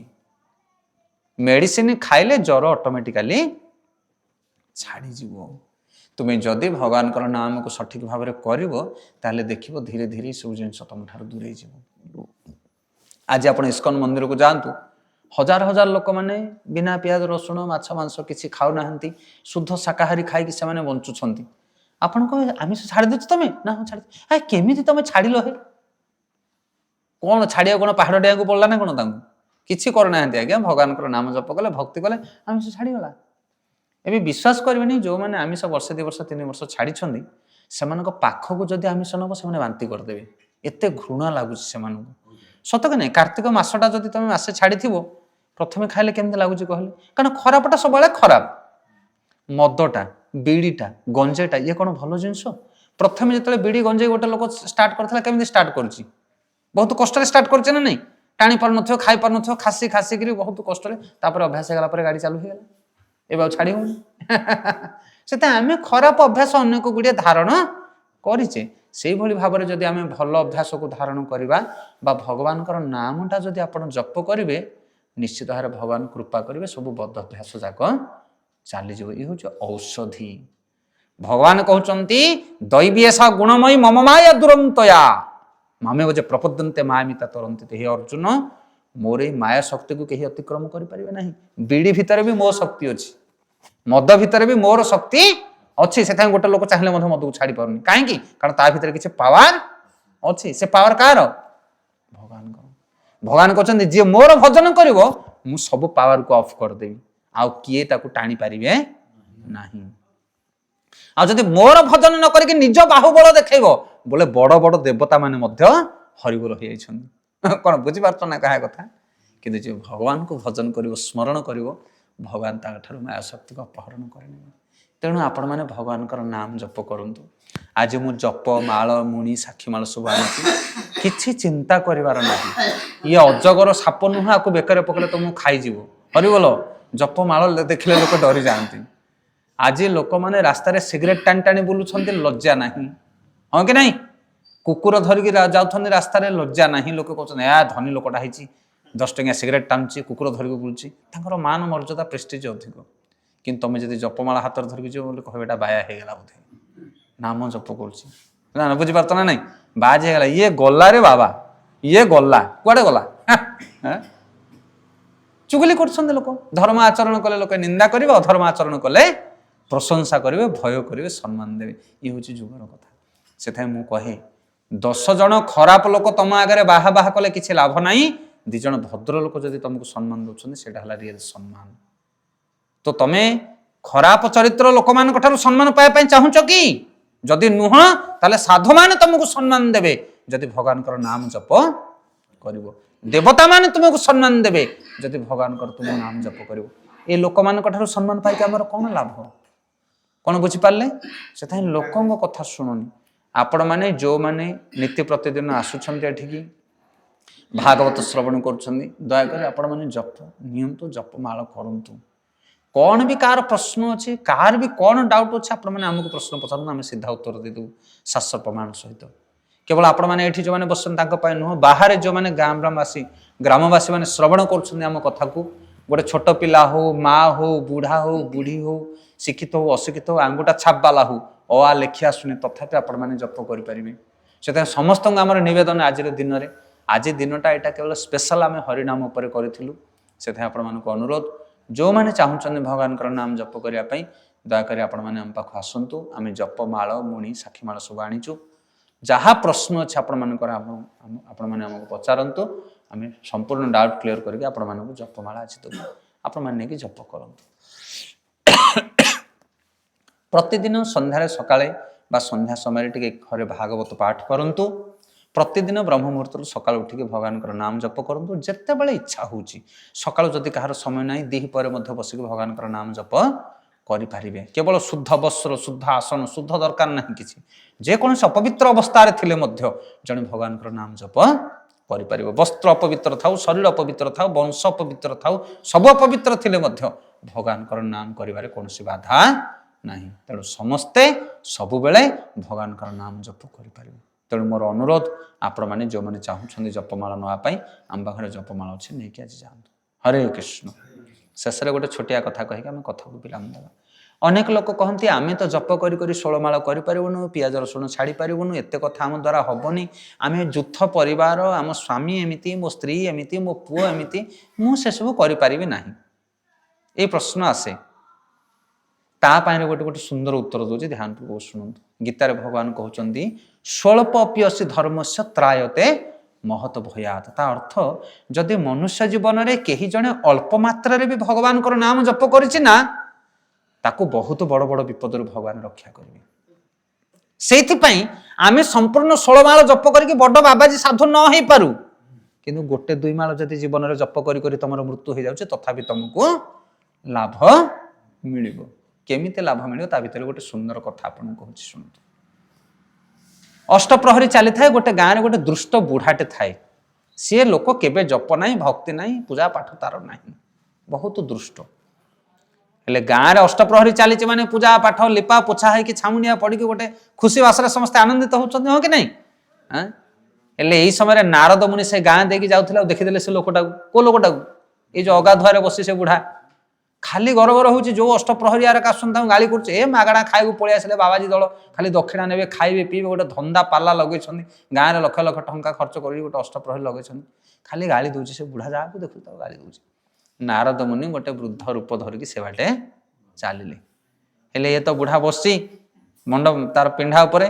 ମେଡିସିନ ଖାଇଲେ ଜ୍ୱର ଅଟୋମେଟିକାଲି ଛାଡ଼ିଯିବ। ତୁମେ ଯଦି ଭଗବାନଙ୍କର ନାମକୁ ସଠିକ ଭାବରେ କରିବ ତାହେଲେ ଦେଖିବ ଧୀରେ ଧୀରେ ସବୁ ଜିନିଷ ତମଠାରୁ ଦୂରେଇ ଯିବ। ଆଜି ଆପଣ ଇସ୍କନ ମନ୍ଦିରକୁ ଯାଆନ୍ତୁ, ହଜାର ହଜାର ଲୋକମାନେ ବିନା ପିଆଜ ରସୁଣ ମାଛ ମାଂସ କିଛି ଖାଉନାହାନ୍ତି, ଶୁଦ୍ଧ ଶାକାହାରୀ ଖାଇକି ସେମାନେ ବଞ୍ଚୁଛନ୍ତି। ଆପଣ କହିବେ ଆମିଷ ଛାଡ଼ି ଦେଉଛ ତମେ? ନା ହଁ ଛାଡ଼ି। କେମିତି ତମେ ଛାଡ଼ିଲ? ହେ କଣ ଛାଡ଼ିବାକୁ କଣ ପାହାଡ଼ ଡିଆକୁ ପଡ଼ିଲା ନା କଣ? ତାଙ୍କୁ କିଛି କରୁନାହାନ୍ତି ଆଜ୍ଞା, ଭଗବାନଙ୍କର ନାମ ଜପ କଲେ, ଭକ୍ତି କଲେ, ଆମିଷ ଛାଡ଼ିଗଲା। ଏବେ ବିଶ୍ୱାସ କରିବେନି, ଯେଉଁମାନେ ଆମିଷ ବର୍ଷେ 2 ବର୍ଷ 3 ବର୍ଷ ଛାଡ଼ିଛନ୍ତି ସେମାନଙ୍କ ପାଖକୁ ଯଦି ଆମିଷ ନେବ ସେମାନେ ବାନ୍ତି କରିଦେବେ, ଏତେ ଘୃଣା ଲାଗୁଛି ସେମାନଙ୍କୁ। ସତ କି ନାହିଁ? କାର୍ତ୍ତିକ ମାସଟା ଯଦି ତମେ ମାସେ ଛାଡ଼ିଥିବ, ପ୍ରଥମେ ଖାଇଲେ କେମିତି ଲାଗୁଛି କହିଲେ? କାରଣ ଖରାପଟା ସବୁବେଳେ ଖରାପ। ମଦଟା, ବିଡ଼ିଟା, ଗଞ୍ଜେଇଟା ଇଏ କ'ଣ ଭଲ ଜିନିଷ? ପ୍ରଥମେ ଯେତେବେଳେ ବିଡ଼ି ଗଞ୍ଜେଇ ଗୋଟେ ଲୋକ ଷ୍ଟାର୍ଟ କରିଥିଲା, କେମିତି ଷ୍ଟାର୍ଟ କରୁଛି? ବହୁତ କଷ୍ଟରେ ଷ୍ଟାର୍ଟ କରୁছে ନା ନାହିଁ? ଟାଣି ପାରୁନଥିବ, ଖାଇ ପାରୁନଥିବ, ଖାସିକିରି ବହୁତ କଷ୍ଟରେ, ତାପରେ ଅଭ୍ୟାସ ହେଇଗଲା ପରେ ଗାଡ଼ି ଚାଲୁ ହେଇଗଲା। ଏବେ ଆଉ ଛାଡ଼ି ହେଉନି। ସେଥିପାଇଁ ଆମେ ଖରାପ ଅଭ୍ୟାସ ଅନେକ ଗୁଡ଼ିଏ ଧାରଣ କରିଛେ। ସେଇଭଳି ଭାବରେ ଯଦି ଆମେ ଭଲ ଅଭ୍ୟାସକୁ ଧାରଣ କରିବା ବା ଭଗବାନଙ୍କର ନାମଟା ଯଦି ଆପଣ ଜପ କରିବେ, ନିଶ୍ଚିତ ଭାବରେ ଭଗବାନ କୃପା କରିବେ, ସବୁ ବଦ ଅଭ୍ୟାସ ଯାକ ଚାଲିଯିବ। ଇଏ ହେଉଛି ଔଷଧି। ଭଗବାନ କହୁଛନ୍ତି ଦୈବୀୟସା ଗୁଣମୟୀ ମମ ମାୟା ଦୁରନ୍ତୟା ମାମେବ ଯେ ପ୍ରପଦ୍ୟନ୍ତେ ମାୟାମିତା ତରନ୍ତି। ହେ ଅର୍ଜୁନ, ମୋର ଏଇ ମାୟା ଶକ୍ତିକୁ କେହି ଅତିକ୍ରମ କରିପାରିବେ ନାହିଁ। ବିଡ଼ି ଭିତରେ ବି ମୋ ଶକ୍ତି ଅଛି, ମଦ ଭିତରେ ବି ମୋର ଶକ୍ତି ଅଛି। ସେଥିପାଇଁ ଗୋଟେ ଲୋକ ଚାହିଁଲେ ମଧ୍ୟ ମଦକୁ ଛାଡ଼ି ପାରୁନି। କାହିଁକି? କାରଣ ତା ଭିତରେ କିଛି ପାୱାର ଅଛି। ସେ ପାୱାର କାହାର? ଭଗବାନଙ୍କର। ଭଗବାନ କହୁଛନ୍ତି ଯିଏ ମୋର ଭଜନ କରିବ ମୁଁ ସବୁ ପାୱାରକୁ ଅଫ୍ କରିଦେବି, ଆଉ କିଏ ତାକୁ ଟାଣି ପାରିବେ ନାହିଁ। ଆଉ ଯଦି ମୋର ଭଜନ ନ କରିକି ନିଜ ବାହୁବଳ ଦେଖେଇବ, ବୋଲେ ବଡ଼ ବଡ଼ ଦେବତା ମାନେ ମଧ୍ୟ ହରିବୋଲ ହେଇଯାଇଛନ୍ତି। କ'ଣ ବୁଝିପାରୁଛ ନା କାହା କଥା? କିନ୍ତୁ ଯିଏ ଭଗବାନଙ୍କୁ ଭଜନ କରିବ, ସ୍ମରଣ କରିବ, ଭଗବାନ ତାଙ୍କଠାରୁ ମାୟା ଶକ୍ତିକୁ ଅପହରଣ କରିନେବେ। ତେଣୁ ଆପଣମାନେ ଭଗବାନଙ୍କର ନାମ ଜପ କରନ୍ତୁ। ଆଜି ମୁଁ ଜପ ମାଳ ମୁଣି ସାକ୍ଷୀ ମାଳ ସବୁ ଆଣିଛି, କିଛି ଚିନ୍ତା କରିବାର ନାହିଁ। ଇଏ ଅଜଗର ସାପ ନୁହଁ, ଆକୁ ବେକରେ ପକେଇଲେ ତମକୁ ଖାଇଯିବ। ହରିବୋଲ ଜପ ମାଳ ଦେଖିଲେ ଲୋକ ଡରି ଯାଆନ୍ତି। ଆଜି ଲୋକମାନେ ରାସ୍ତାରେ ସିଗାରେଟ ଟାଣି ଟାଣି ବୁଲୁଛନ୍ତି, ଲଜ୍ଜା ନାହିଁ। ହଁ କି ନାହିଁ? କୁକୁର ଧରିକି ଯାଉଛନ୍ତି ରାସ୍ତାରେ, ଲଜ୍ଜା ନାହିଁ। ଲୋକ କହୁଛନ୍ତି ଧନୀ ଲୋକଟା ହେଇଛି, 10 ଟଙ୍କିଆ ସିଗାରେଟ ଟାଣୁଛି, କୁକୁର ଧରିକି ବୁଲୁଛି। ତାଙ୍କର ମାନ ମର୍ଯ୍ୟାଦା ପ୍ରେଷ୍ଟିଜ ଅଧିକ। କିନ୍ତୁ ତମେ ଯଦି ଜପମାଳା ହାତରେ ଧରିକି ଯିବ ବୋଲି କହିବେ ଏଟା ବାୟା ହେଇଗଲା ବୋଧେ, ନାମ ଜପ କରୁଛି। ନା ବୁଝିପାରୁଛ ନା ନାଇଁ? ବାଜ ହେଇଗଲା, ଇଏ ଗଲା ରେ ବାବା, ଇଏ ଗଲା। କୁଆଡ଼େ ଗଲା? ଚୁଗୁଲି କରୁଛନ୍ତି ଲୋକ। ଧର୍ମ ଆଚରଣ କଲେ ଲୋକ ନିନ୍ଦା କରିବେ, ଅଧର୍ମ ଆଚରଣ କଲେ ପ୍ରଶଂସା କରିବେ, ଭୟ କରିବେ, ସମ୍ମାନ ଦେବେ। ଇଏ ହେଉଛି ଯୁଗର କଥା। ସେଥିପାଇଁ ମୁଁ କହେ 10 ଜଣ ଖରାପ ଲୋକ ତମ ଆଗରେ ବାହା ବାହା କଲେ କିଛି ଲାଭ ନାହିଁ। 2 ଜଣ ଭଦ୍ର ଲୋକ ଯଦି ତମକୁ ସମ୍ମାନ ଦେଉଛନ୍ତି, ସେଇଟା ହେଲା ରିଏଲ ସମ୍ମାନ। ତ ତମେ ଖରାପ ଚରିତ୍ର ଲୋକମାନଙ୍କ ଠାରୁ ସମ୍ମାନ ପାଇବା ପାଇଁ ଚାହୁଁଛ କି? ଯଦି ନୁହଁ ତାହେଲେ ସାଧୁମାନେ ତମକୁ ସମ୍ମାନ ଦେବେ ଯଦି ଭଗବାନଙ୍କର ନାମ ଜପ କରିବ। ଦେବତା ମାନେ ତୁମକୁ ସମ୍ମାନ ଦେବେ ଯଦି ଭଗବାନଙ୍କର ତୁମ ନାମ ଜପ କରିବ। ଏ ଲୋକମାନଙ୍କ ଠାରୁ ସମ୍ମାନ ପାଇକି ଆମର କ'ଣ ଲାଭ? କ'ଣ ବୁଝିପାରିଲେ? ସେଥିପାଇଁ ଲୋକଙ୍କ କଥା ଶୁଣୁନି। ଆପଣମାନେ ଯେଉଁମାନେ ନୀତି ପ୍ରତିଦିନ ଆସୁଛନ୍ତି ଏଠିକି, ଭାଗବତ ଶ୍ରବଣ କରୁଛନ୍ତି, ଦୟାକରି ଆପଣମାନେ ଜପ ନିଅନ୍ତୁ, ଜପମାଳ କରନ୍ତୁ। କ'ଣ ବି କାହାର ପ୍ରଶ୍ନ ଅଛି, କାହାର ବି କ'ଣ ଡାଉଟ୍ ଅଛି, ଆପଣମାନେ ଆମକୁ ପ୍ରଶ୍ନ ପଚାରନ୍ତୁ, ଆମେ ସିଧା ଉତ୍ତର ଦେଇଦେବୁ ଶାସ୍ତ୍ର ପ୍ରମାଣ ସହିତ। କେବଳ ଆପଣମାନେ ଏଠି ଯେଉଁମାନେ ବସୁଛନ୍ତି ତାଙ୍କ ପାଇଁ ନୁହଁ, ବାହାରେ ଯେଉଁମାନେ ଗ୍ରାମବାସୀ ମାନେ ଶ୍ରବଣ କରୁଛନ୍ତି ଆମ କଥାକୁ, ଗୋଟେ ଛୋଟ ପିଲା ହଉ, ମା ହଉ, ବୁଢ଼ା ହଉ, ବୁଢ଼ୀ ହଉ, ଶିକ୍ଷିତ ହଉ, ଅଶିକ୍ଷିତ ହଉ, ଆଙ୍ଗୁଠା ଛାପବାଲା ହଉ, ଲେଖି ଆସୁନି, ତଥାପି ଆପଣମାନେ ଜପ କରିପାରିବେ। ସେଥିପାଇଁ ସମସ୍ତଙ୍କୁ ଆମର ନିବେଦନ ଆଜିର ଦିନରେ, ଆଜି ଦିନଟା ଏଇଟା କେବଳ ସ୍ପେଶାଲ ଆମେ ହରିନାମ ଉପରେ କରିଥିଲୁ। ସେଥିପାଇଁ ଆପଣମାନଙ୍କୁ ଅନୁରୋଧ, ଯେଉଁମାନେ ଚାହୁଁଛନ୍ତି ଭଗବାନଙ୍କର ନାମ ଜପ କରିବା ପାଇଁ, ଦୟାକରି ଆପଣମାନେ ଆମ ପାଖକୁ ଆସନ୍ତୁ। ଆମେ ଜପ ମାଳ ମୁଣି ସାକ୍ଷୀ ମାଳ ସବୁ ଆଣିଛୁ। ଯାହା ପ୍ରଶ୍ନ ଅଛି ଆପଣମାନଙ୍କର ଆପଣମାନେ ଆମକୁ ପଚାରନ୍ତୁ, ଆମେ ସମ୍ପୂର୍ଣ୍ଣ ଡାଉଟ୍ କ୍ଲିୟର କରିକି ଆପଣମାନଙ୍କୁ ଜପମାଳା ଆଜି ଦେବୁ। ଆପଣମାନେ ନେଇକି ଜପ କରନ୍ତୁ। ପ୍ରତିଦିନ ସନ୍ଧ୍ୟାରେ, ସକାଳେ ବା ସନ୍ଧ୍ୟା ସମୟରେ ଟିକେ ଘରେ ଭାଗବତ ପାଠ କରନ୍ତୁ। ପ୍ରତିଦିନ ବ୍ରହ୍ମ ମୁହୂର୍ତ୍ତରୁ ସକାଳୁ ଉଠିକି ଭଗବାନଙ୍କର ନାମ ଜପ କରନ୍ତୁ। ଯେତେବେଳେ ଇଚ୍ଛା ହେଉଛି, ସକାଳୁ ଯଦି କାହାର ସମୟ ନାହିଁ, ଦିହି ପରେ ମଧ୍ୟ ବସିକି ଭଗବାନଙ୍କର ନାମ ଜପ କରିପାରିବେ। କେବଳ ଶୁଦ୍ଧ ବସ୍ତ୍ର, ଶୁଦ୍ଧ ଆସନ, ଶୁଦ୍ଧ ଦରକାର ନାହିଁ କିଛି। ଯେକୌଣସି ଅପବିତ୍ର ଅବସ୍ଥାରେ ଥିଲେ ମଧ୍ୟ ଜଣେ ଭଗବାନଙ୍କର ନାମ ଜପ କରିପାରିବ। ବସ୍ତ୍ର ଅପବିତ୍ର ଥାଉ, ଶରୀର ଅପବିତ୍ର ଥାଉ, ବଂଶ ଅପବିତ୍ର ଥାଉ, ସବୁ ଅପବିତ୍ର ଥିଲେ ମଧ୍ୟ ଭଗବାନଙ୍କର ନାମ କରିବାରେ କୌଣସି ବାଧା ନାହିଁ। ତେଣୁ ସମସ୍ତେ ସବୁବେଳେ ଭଗବାନଙ୍କର ନାମ ଜପ କରିପାରିବେ। ତେଣୁ ମୋର ଅନୁରୋଧ, ଆପଣମାନେ ଯେଉଁମାନେ ଚାହୁଁଛନ୍ତି ଜପମାଳ ନେବା ପାଇଁ, ଆମ ପାଖରେ ଜପମାଳ ଅଛି, ନେଇକି ଆଜି ଯାଆନ୍ତୁ। ହରେ କୃଷ୍ଣ। ଶେଷରେ ଗୋଟେ ଛୋଟିଆ କଥା କହିକି ଆମେ କଥାକୁ ବିରାମ ଦେବା। ଅନେକ ଲୋକ କହନ୍ତି ଆମେ ତ ଜପ କରି କରି 16 ମାଳ କରିପାରିବୁନୁ, ପିଆଜ ରସୁଣ ଛାଡ଼ି ପାରିବୁନୁ, ଏତେ କଥା ଆମ ଦ୍ୱାରା ହବନି, ଆମେ ଯୂଥ ପରିବାର, ଆମ ସ୍ୱାମୀ ଏମିତି, ମୋ ସ୍ତ୍ରୀ ଏମିତି, ମୋ ପୁଅ ଏମିତି, ମୁଁ ସେସବୁ କରିପାରିବି ନାହିଁ। এই ପ୍ରଶ୍ନ ଆସେ। ତା ପାଇଁ ଗୋଟେ ସୁନ୍ଦର ଉତ୍ତର ଦଉଛି, ଧ୍ୟାନପୂର୍ବକ ଶୁଣନ୍ତୁ। ଗୀତାରେ ଭଗବାନ କହୁଛନ୍ତି ସ୍ୱଳ୍ପ ଅପ୍ୟସି ଧର୍ମସ୍ୟ ତ୍ରାୟତେ ମହତ ଭୟାତ। ତା ଅର୍ଥ ଯଦି ମନୁଷ୍ୟ ଜୀବନରେ କେହି ଜଣେ ଅଳ୍ପ ମାତ୍ରାରେ ବି ଭଗବାନଙ୍କର ନାମ ଜପ କରିଛି ନା, ତାକୁ ବହୁତ ବଡ଼ ବଡ଼ ବିପଦରୁ ଭଗବାନ ରକ୍ଷା କରିବେ। ସେଇଥିପାଇଁ ଆମେ ସମ୍ପୂର୍ଣ୍ଣ 16 ମାଳ ଜପ କରିକି ବଡ଼ ବାବାଜୀ ସାଧୁ ନ ହେଇପାରୁ, କିନ୍ତୁ 1-2 ମାଳ ଯଦି ଜୀବନରେ ଜପ କରି କରି ତମର ମୃତ୍ୟୁ ହେଇଯାଉଛି, ତଥାପି ତମକୁ ଲାଭ ମିଳିବ। କେମିତି ଲାଭ ମିଳିବ ତା ଭିତରେ ଗୋଟେ ସୁନ୍ଦର କଥା ଆପଣଙ୍କୁ କହୁଛି, ଶୁଣନ୍ତୁ। ଅଷ୍ଟପ୍ରହରୀ ଚାଲିଥାଏ, ଗୋଟେ ଗାଁରେ ଗୋଟେ ଦୃଷ୍ଟ ବୁଢ଼ାଟେ ଥାଏ। ସିଏ ଲୋକ କେବେ ଜପ ନାହିଁ, ଭକ୍ତି ନାହିଁ, ପୂଜା ପାଠ ତାର ନାହିଁ, ବହୁତ ଦୃଷ୍ଟ। ହେଲେ ଗାଁରେ ଅଷ୍ଟପ୍ରହରୀ ଚାଲିଛି ମାନେ ପୂଜା ପାଠ ଲିପା ପୋଛା ହେଇକି ଛାମୁନିଆ ପଡ଼ିକି ଗୋଟେ ଖୁସି ବାସରେ ସମସ୍ତେ ଆନନ୍ଦିତ ହେଉଛନ୍ତି, ହଁ କି ନାହିଁ? ହେଲେ ଏଇ ସମୟରେ ନାରଦ ମୁନି ସେ ଗାଁ ଦେଇକି ଯାଉଥିଲେ, ଆଉ ଦେଖିଦେଲେ ସେ ଲୋକଟାକୁ। କୋଉ ଲୋକଟାକୁ? ଏଇ ଯୋଉ ଅଗାଧୁଆରେ ବସି ସେ ବୁଢ଼ା ଖାଲି ଗରଗର ହଉଛି, ଯୋଉ ଅଷ୍ଟପ୍ରହରୀ ଆରକ ଆସୁଛନ୍ତି ତାଙ୍କୁ ଗାଳି କରୁছে, ଏ ମାଗଣା ଖାଇବାକୁ ପଳେଇ ଆସିଲେ ବାବାଜୀ ଦଳ, ଖାଲି ଦକ୍ଷିଣା ନେବେ, ଖାଇବେ ପିଇବେ, ଗୋଟେ ଧନ୍ଦା ପାଲା ଲଗେଇଛନ୍ତି, ଗାଁରେ ଲକ୍ଷ ଲକ୍ଷ ଟଙ୍କା ଖର୍ଚ୍ଚ କରିକି ଗୋଟେ ଅଷ୍ଟପ୍ରହରୀ ଲଗେଇଛନ୍ତି, ଖାଲି ଗାଳି ଦଉଛି। ସେ ବୁଢ଼ା ଯାହାକୁ ଦେଖୁଛି ତାକୁ ଗାଳି ଦଉଛି। ନାରଦ ମୁନି ଗୋଟେ ବୃଦ୍ଧ ରୂପ ଧରିକି ସେ ବାଟେ ଚାଲିଲେ। ହେଲେ ଏ ତ ବୁଢ଼ା ବସିଛି ମଣ୍ଡପ ତାର ପିଣ୍ଡା ଉପରେ,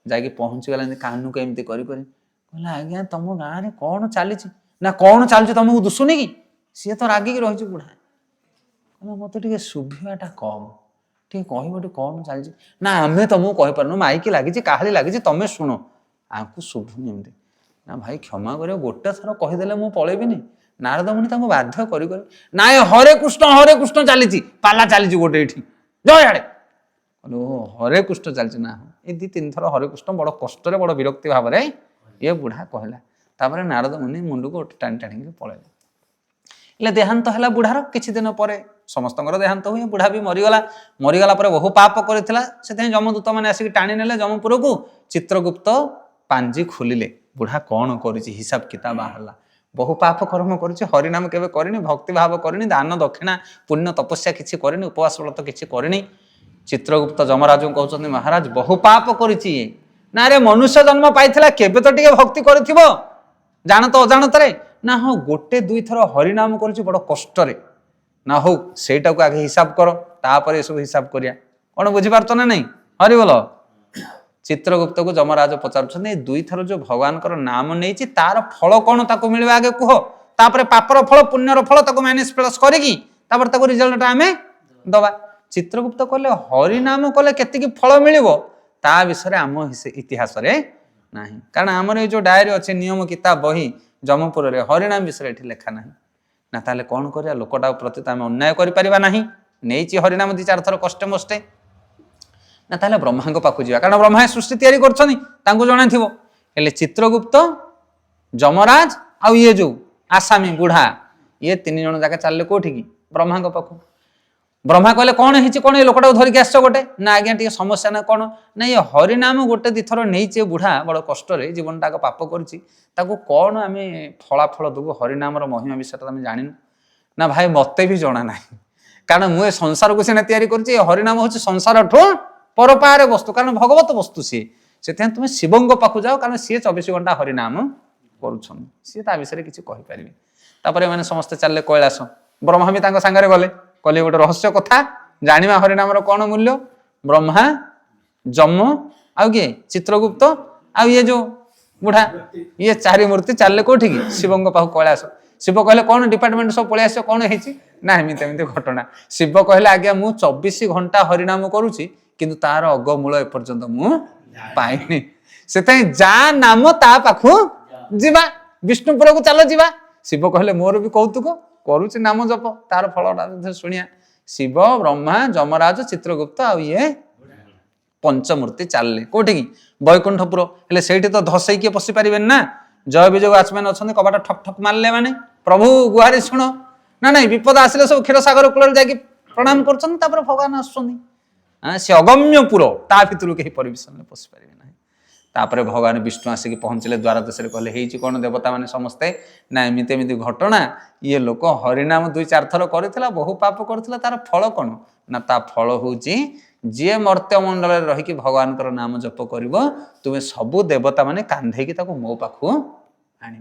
ଯାଇକି ପହଞ୍ଚିଗଲା କାନୁକୁ ଏମିତି କରି କରି କହିଲା, ଆଜ୍ଞା ତମ ଗାଁରେ କ'ଣ ଚାଲିଛି? ନା କ'ଣ ଚାଲିଛି ତମକୁ ଦୁଶୁନି କି? ସିଏ ତ ରାଗିକି ରହିଛି ବୁଢ଼ା। ମତେ ଟିକେ ଶୁଭିବାଟା କମ୍, ଟିକେ କହିବ ଟିକେ କ'ଣ ଚାଲିଛି? ନା ଆମେ ତମକୁ କହିପାରୁନୁ, ମାଇକି ଲାଗିଛି, କାହାଳି ଲାଗିଛି, ତମେ ଶୁଣ, ଆଙ୍କୁ ଶୁଭୁନି ଏମିତି। ନା ଭାଇ କ୍ଷମା କରିବ, ଗୋଟେ ଥର କହିଦେଲେ ମୁଁ ପଳେଇବିନି। ନାରଦ ମୁନି ତାଙ୍କୁ ବାଧ୍ୟ କରି କରି, ନାଇଁ ହରେ କୃଷ୍ଣ ଚାଲିଛି, ପାଲା ଚାଲିଛି ଗୋଟେ ଏଠି, ଜୟ ଆଡ଼େ। ହରେ କୃଷ୍ଣ ଚାଲିଛି ନା? ଏ 2-3 ଥର ହରେ କୃଷ୍ଣ ବଡ଼ କଷ୍ଟରେ ବଡ଼ ବିରକ୍ତି ଭାବରେ ଏ ବୁଢ଼ା କହିଲା। ତାପରେ ନାରଦ ମୁନି ମୁଣ୍ଡକୁ ଟାଣି ଟାଣିକି ପଳେଇଲେ। ହେଲେ ଦେହାନ୍ତ ହେଲା ବୁଢ଼ାର। କିଛି ଦିନ ପରେ ସମସ୍ତଙ୍କର ଦେହାନ୍ତ ହୁଏ, ବୁଢ଼ା ବି ମରିଗଲା। ମରିଗଲା ପରେ ବହୁ ପାପ କରିଥିଲା, ସେଥିପାଇଁ ଯମଦୂତ ମାନେ ଆସିକି ଟାଣି ନେଲେ ଯମପୁରକୁ। ଚିତ୍ରଗୁପ୍ତ ପାଞ୍ଜି ଖୋଲିଲେ, ବୁଢ଼ା କ'ଣ କରିଛି ହିସାବ କିତାବ ବାହାରିଲା। ବହୁ ପାପ କର୍ମ କରିଛି, ହରିନାମ କେବେ କରିନି, ଭକ୍ତି ଭାବ କରିନି, ଦାନ ଦକ୍ଷିଣା ପୁଣ୍ୟ ତପସ୍ୟା କିଛି କରିନି, ଉପବାସ ବ୍ରତ କିଛି କରିନି। ଚିତ୍ରଗୁପ୍ତ ଯମରାଜଙ୍କୁ କହୁଛନ୍ତି, ମହାରାଜ ବହୁ ପାପ କରିଛି। ନା ରେ ମନୁଷ୍ୟ ଜନ୍ମ ପାଇଥିଲା, କେବେ ତ ଟିକେ ଭକ୍ତି କରିଥିବ ଜାଣତ ଅଜାଣତରେ। ନା ହଁ 1-2 ଥର ହରିନାମ କରୁଛି ବଡ଼ କଷ୍ଟରେ। ନା ହଉ ସେଇଟାକୁ ଆଗେ ହିସାବ କର, ତାପରେ ଏସବୁ ହିସାବ କରିବା। କ'ଣ ବୁଝିପାରୁଛ ନା ନାଇଁ? ହରିବୋଲ। ଚିତ୍ରଗୁପ୍ତକୁ ଯମରାଜ ପଚାରୁଛନ୍ତି, 2 ଥର ଯୋଉ ଭଗବାନଙ୍କର ନାମ ନେଇଛି ତାର ଫଳ କ'ଣ ତାକୁ ମିଳିବ ଆଗେ କୁହ, ତାପରେ ପାପର ଫଳ ପୁଣ୍ୟର ଫଳ ତାକୁ ମାଇନସ୍ ପ୍ଲସ୍ କରିକି ତାପରେ ତାକୁ ରିଜଲ୍ଟଟା ଆମେ ଦବା। ଚିତ୍ରଗୁପ୍ତ କହିଲେ, ହରିନାମ କଲେ କେତିକି ଫଳ ମିଳିବ ତା ବିଷୟରେ ଆମ ଇତିହାସରେ ନାହିଁ, କାରଣ ଆମର ଏଇ ଯୋଉ ଡାଏରୀ ଅଛି, ନିୟମ କିତାବ ବହି ଯମପୁରରେ, ହରିନାମ ବିଷୟରେ ଏଠି ଲେଖା ନାହିଁ। ନା ତାହେଲେ କ'ଣ କରିବା? ଲୋକଟା ପ୍ରତି ତ ଆମେ ଅନ୍ୟାୟ କରିପାରିବା ନାହିଁ, ନେଇଛି ହରିନାମ 2-4 ଥର କଷ୍ଟେ ମଷ୍ଟେ। ନା ତାହେଲେ ବ୍ରହ୍ମାଙ୍କ ପାଖକୁ ଯିବା, କାରଣ ବ୍ରହ୍ମା ସୃଷ୍ଟି ତିଆରି କରିଛନ୍ତି, ତାଙ୍କୁ ଜଣାଥିବ। ହେଲେ ଚିତ୍ରଗୁପ୍ତ, ଯମରାଜ ଆଉ ଇଏ ଯୋଉ ଆସାମୀ ବୁଢ଼ା, ଇଏ 3 ଜଣ ଯାକ ଚାଲିଲେ କୋଉଠିକି? ବ୍ରହ୍ମାଙ୍କ ପାଖକୁ। ବ୍ରହ୍ମା କହିଲେ, କ'ଣ ହେଇଛି, କ'ଣ ଏ ଲୋକଟାକୁ ଧରିକି ଆସିଛ ଗୋଟେ? ନା ଆଜ୍ଞା ଟିକେ ସମସ୍ୟା ନା କ'ଣ? ନା ଏ ହରିନାମ 1-2 ଥର ନେଇଛି ବୁଢ଼ା ବଡ଼ କଷ୍ଟରେ, ଜୀବନଟାକ ପାପ କରିଛି, ତାକୁ କ'ଣ ଆମେ ଫଳାଫଳ ଦେବୁ? ହରିନାମର ମହିମା ବିଷୟରେ ଆମେ ଜାଣିନୁ। ନା ଭାଇ ମତେ ବି ଜଣା ନାହିଁ, କାରଣ ମୁଁ ଏ ସଂସାରକୁ ସିନା ତିଆରି କରିଛି, ଏ ହରିନାମ ହେଉଛି ସଂସାରଠୁ ପରପାରେ ବସ୍ତୁ, କାରଣ ଭଗବତ ବସ୍ତୁ ସିଏ। ସେଥିପାଇଁ ତୁମେ ଶିବଙ୍କ ପାଖକୁ ଯାଅ, କାରଣ ସିଏ 24 ଘଣ୍ଟା ହରିନାମ କରୁଛନ୍ତି, ସିଏ ତା ବିଷୟରେ କିଛି କହିପାରିବେ। ତାପରେ ଏମାନେ ସମସ୍ତେ ଚାଲିଲେ କୈଳାସ। ବ୍ରହ୍ମା ବି ତାଙ୍କ ସାଙ୍ଗରେ ଗଲେ, କହିଲେ ଗୋଟେ ରହସ୍ୟ କଥା ଜାଣିବା, ହରିନାମର କ'ଣ ମୂଲ୍ୟ। ବ୍ରହ୍ମା, ଯମ ଆଉ କିଏ? ଚିତ୍ରଗୁପ୍ତ ଆଉ ଇଏ ଯୋଉ ବୁଢ଼ା, ଇଏ 4 ମୂର୍ତ୍ତି ଚାଲିଲେ କୋଉଠିକି? ଶିବଙ୍କ ପାଖକୁ କୈଳାସ। ଶିବ କହିଲେ, କ'ଣ ଡିପାର୍ଟମେଣ୍ଟ ସବୁ ପଳେଇ ଆସିବ, କ'ଣ ହେଇଛି? ନା ଏମିତି ଏମିତି ଘଟଣା। ଶିବ କହିଲେ, ଆଜ୍ଞା ମୁଁ 24 ଘଣ୍ଟା ହରିନାମ କରୁଛି, କିନ୍ତୁ ତାର ଅଗମୂଳ ଏପର୍ଯ୍ୟନ୍ତ ମୁଁ ପାଇନି। ସେଥିପାଇଁ ଯାହା ନାମ ତା ପାଖକୁ ଯିବା, ବିଷ୍ଣୁପୁରକୁ ଚାଲ ଯିବା। ଶିବ କହିଲେ, ମୋର ବି କୌତୁକ, କରୁଛି ନାମ ଜପ, ତାର ଫଳଟା ଶୁଣିବା। ଶିବ, ବ୍ରହ୍ମା, ଯମରାଜ, ଚିତ୍ରଗୁପ୍ତ ଆଉ ଇଏ 5 ମୂର୍ତ୍ତି ଚାଲିଲେ କୋଉଠିକି? ବୈକୁଣ୍ଠପୁର। ହେଲେ ସେଇଠି ତ ଧସେଇକି ପଶି ପାରିବେନି ନା, ଜୟ ବିଜୟ ୱାଚମ୍ୟାନ୍ ଅଛନ୍ତି, କବାଟ ଠକ୍ ଠକ୍ ମାରିଲେ ମାନେ, ପ୍ରଭୁ ଗୁହାରି ଶୁଣ। ନା ନାଇଁ, ବିପଦ ଆସିଲେ ସବୁ କ୍ଷୀରସାଗର କୂଳରେ ଯାଇକି ପ୍ରଣାମ କରୁଛନ୍ତି, ତାପରେ ଭଗବାନ ଆସୁଛନ୍ତି। ସେ ଅଗମ୍ୟ ପୁର, ତା ଭିତରୁ କେହି ପରିବେଶନରେ ପଶି ପାରିବେ ନାହିଁ। तापर भगवान विष्णु आसिक पहुँचले द्वार देश कहले हे कौन देवता मैंने समस्ते ना एमती एमती घटना ये लोक हरिनाम 2-4 थर कर बहु पाप कर तार फल कौन ना ता फल हूँ जी मर्त्य मंडल रहीकि भगवान नाम जप कर तुम्हें सबू देवता मैंने कांधेकी मो पाखु आण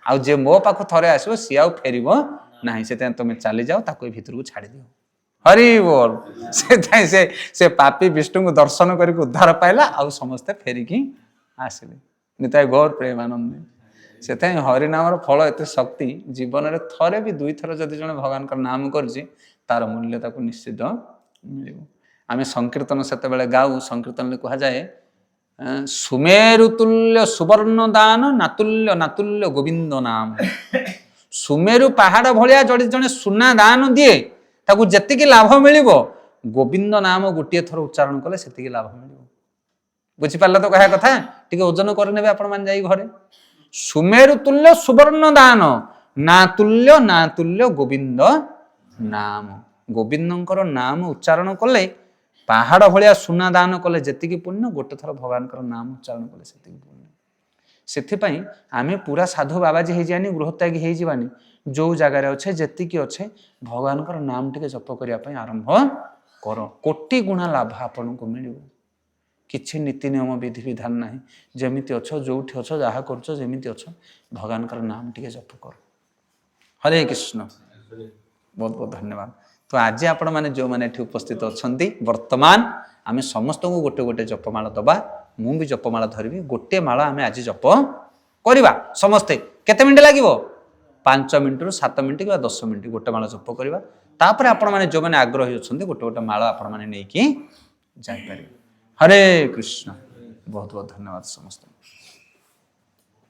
आउ जे मो पाखु थरे आसो सी आउ फेर ना से तुम चली जाओ ताको भितर को छाड़ दियो हरि बोल से पापी विष्णु को दर्शन करके उद्धार पाइला आउ समस्ते फेरिकी आसिले निताय गौर प्रेमानंद से हरिनाम फल एत शक्ति जीवन में थरे भी 2 थर जदि जन भगवान नाम कर मूल्य ताको निश्चित मिल आम संकीर्तन से गाऊ संकीर्तन कह जाए सुमेरु तुल्य सुवर्ण दान नातुल्य नातुल्य गोविंद नाम सुमेरु पहाड़ भाया जड़े जड़े सुना दान दिए ताकू जी लाभ मिल गोविंद नाम गोटे थर उच्चारण कले से लाभ मिल बुझीपार तो कह कथा टी ओजन करे आपण मैंने घरे सुमेरु तुल्य सुवर्ण दान ना तुल्य गोविंद नाम गोविंदर नाम उच्चारण कले पहाड़ भाया सुना दान कले जी पुण्य गोटे थर भगवान नाम उच्चारण कले से पुण्य से आम पूरा साधु बाबाजी हो जानी गृहत्यागी हो जावानी जो जगार अच्छे जी अच्छे भगवान नाम टे जप करने आरंभ कर कोटि गुणा लाभ आपन को मिल किसी नीति नियम विधि विधान ना जमी अच्छ जो अच्छ जहाँ करमी अच्छ भगवान नाम टे जप कर हरे कृष्ण बहुत बहुत धन्यवाद तो आज आपण मैंने जो मैंने उपस्थित अच्छा वर्तमान आम समस्त को गोटे गोटे जपमाला दबा मु भी जपमाला धरबी गोटे माला आम आज जप करवा समस्ते केते मिनिट लगे 5 मिनिट 7 मिनिट कि 10 मिनिट गोटे माला जप करवा तापर आपण मैंने जो मैंने आग्रही अच्छा गोटे गोटे माला आपण मैंने नहीं जापर हरे कृष्ण बहुत बहुत धन्यवाद समस्त।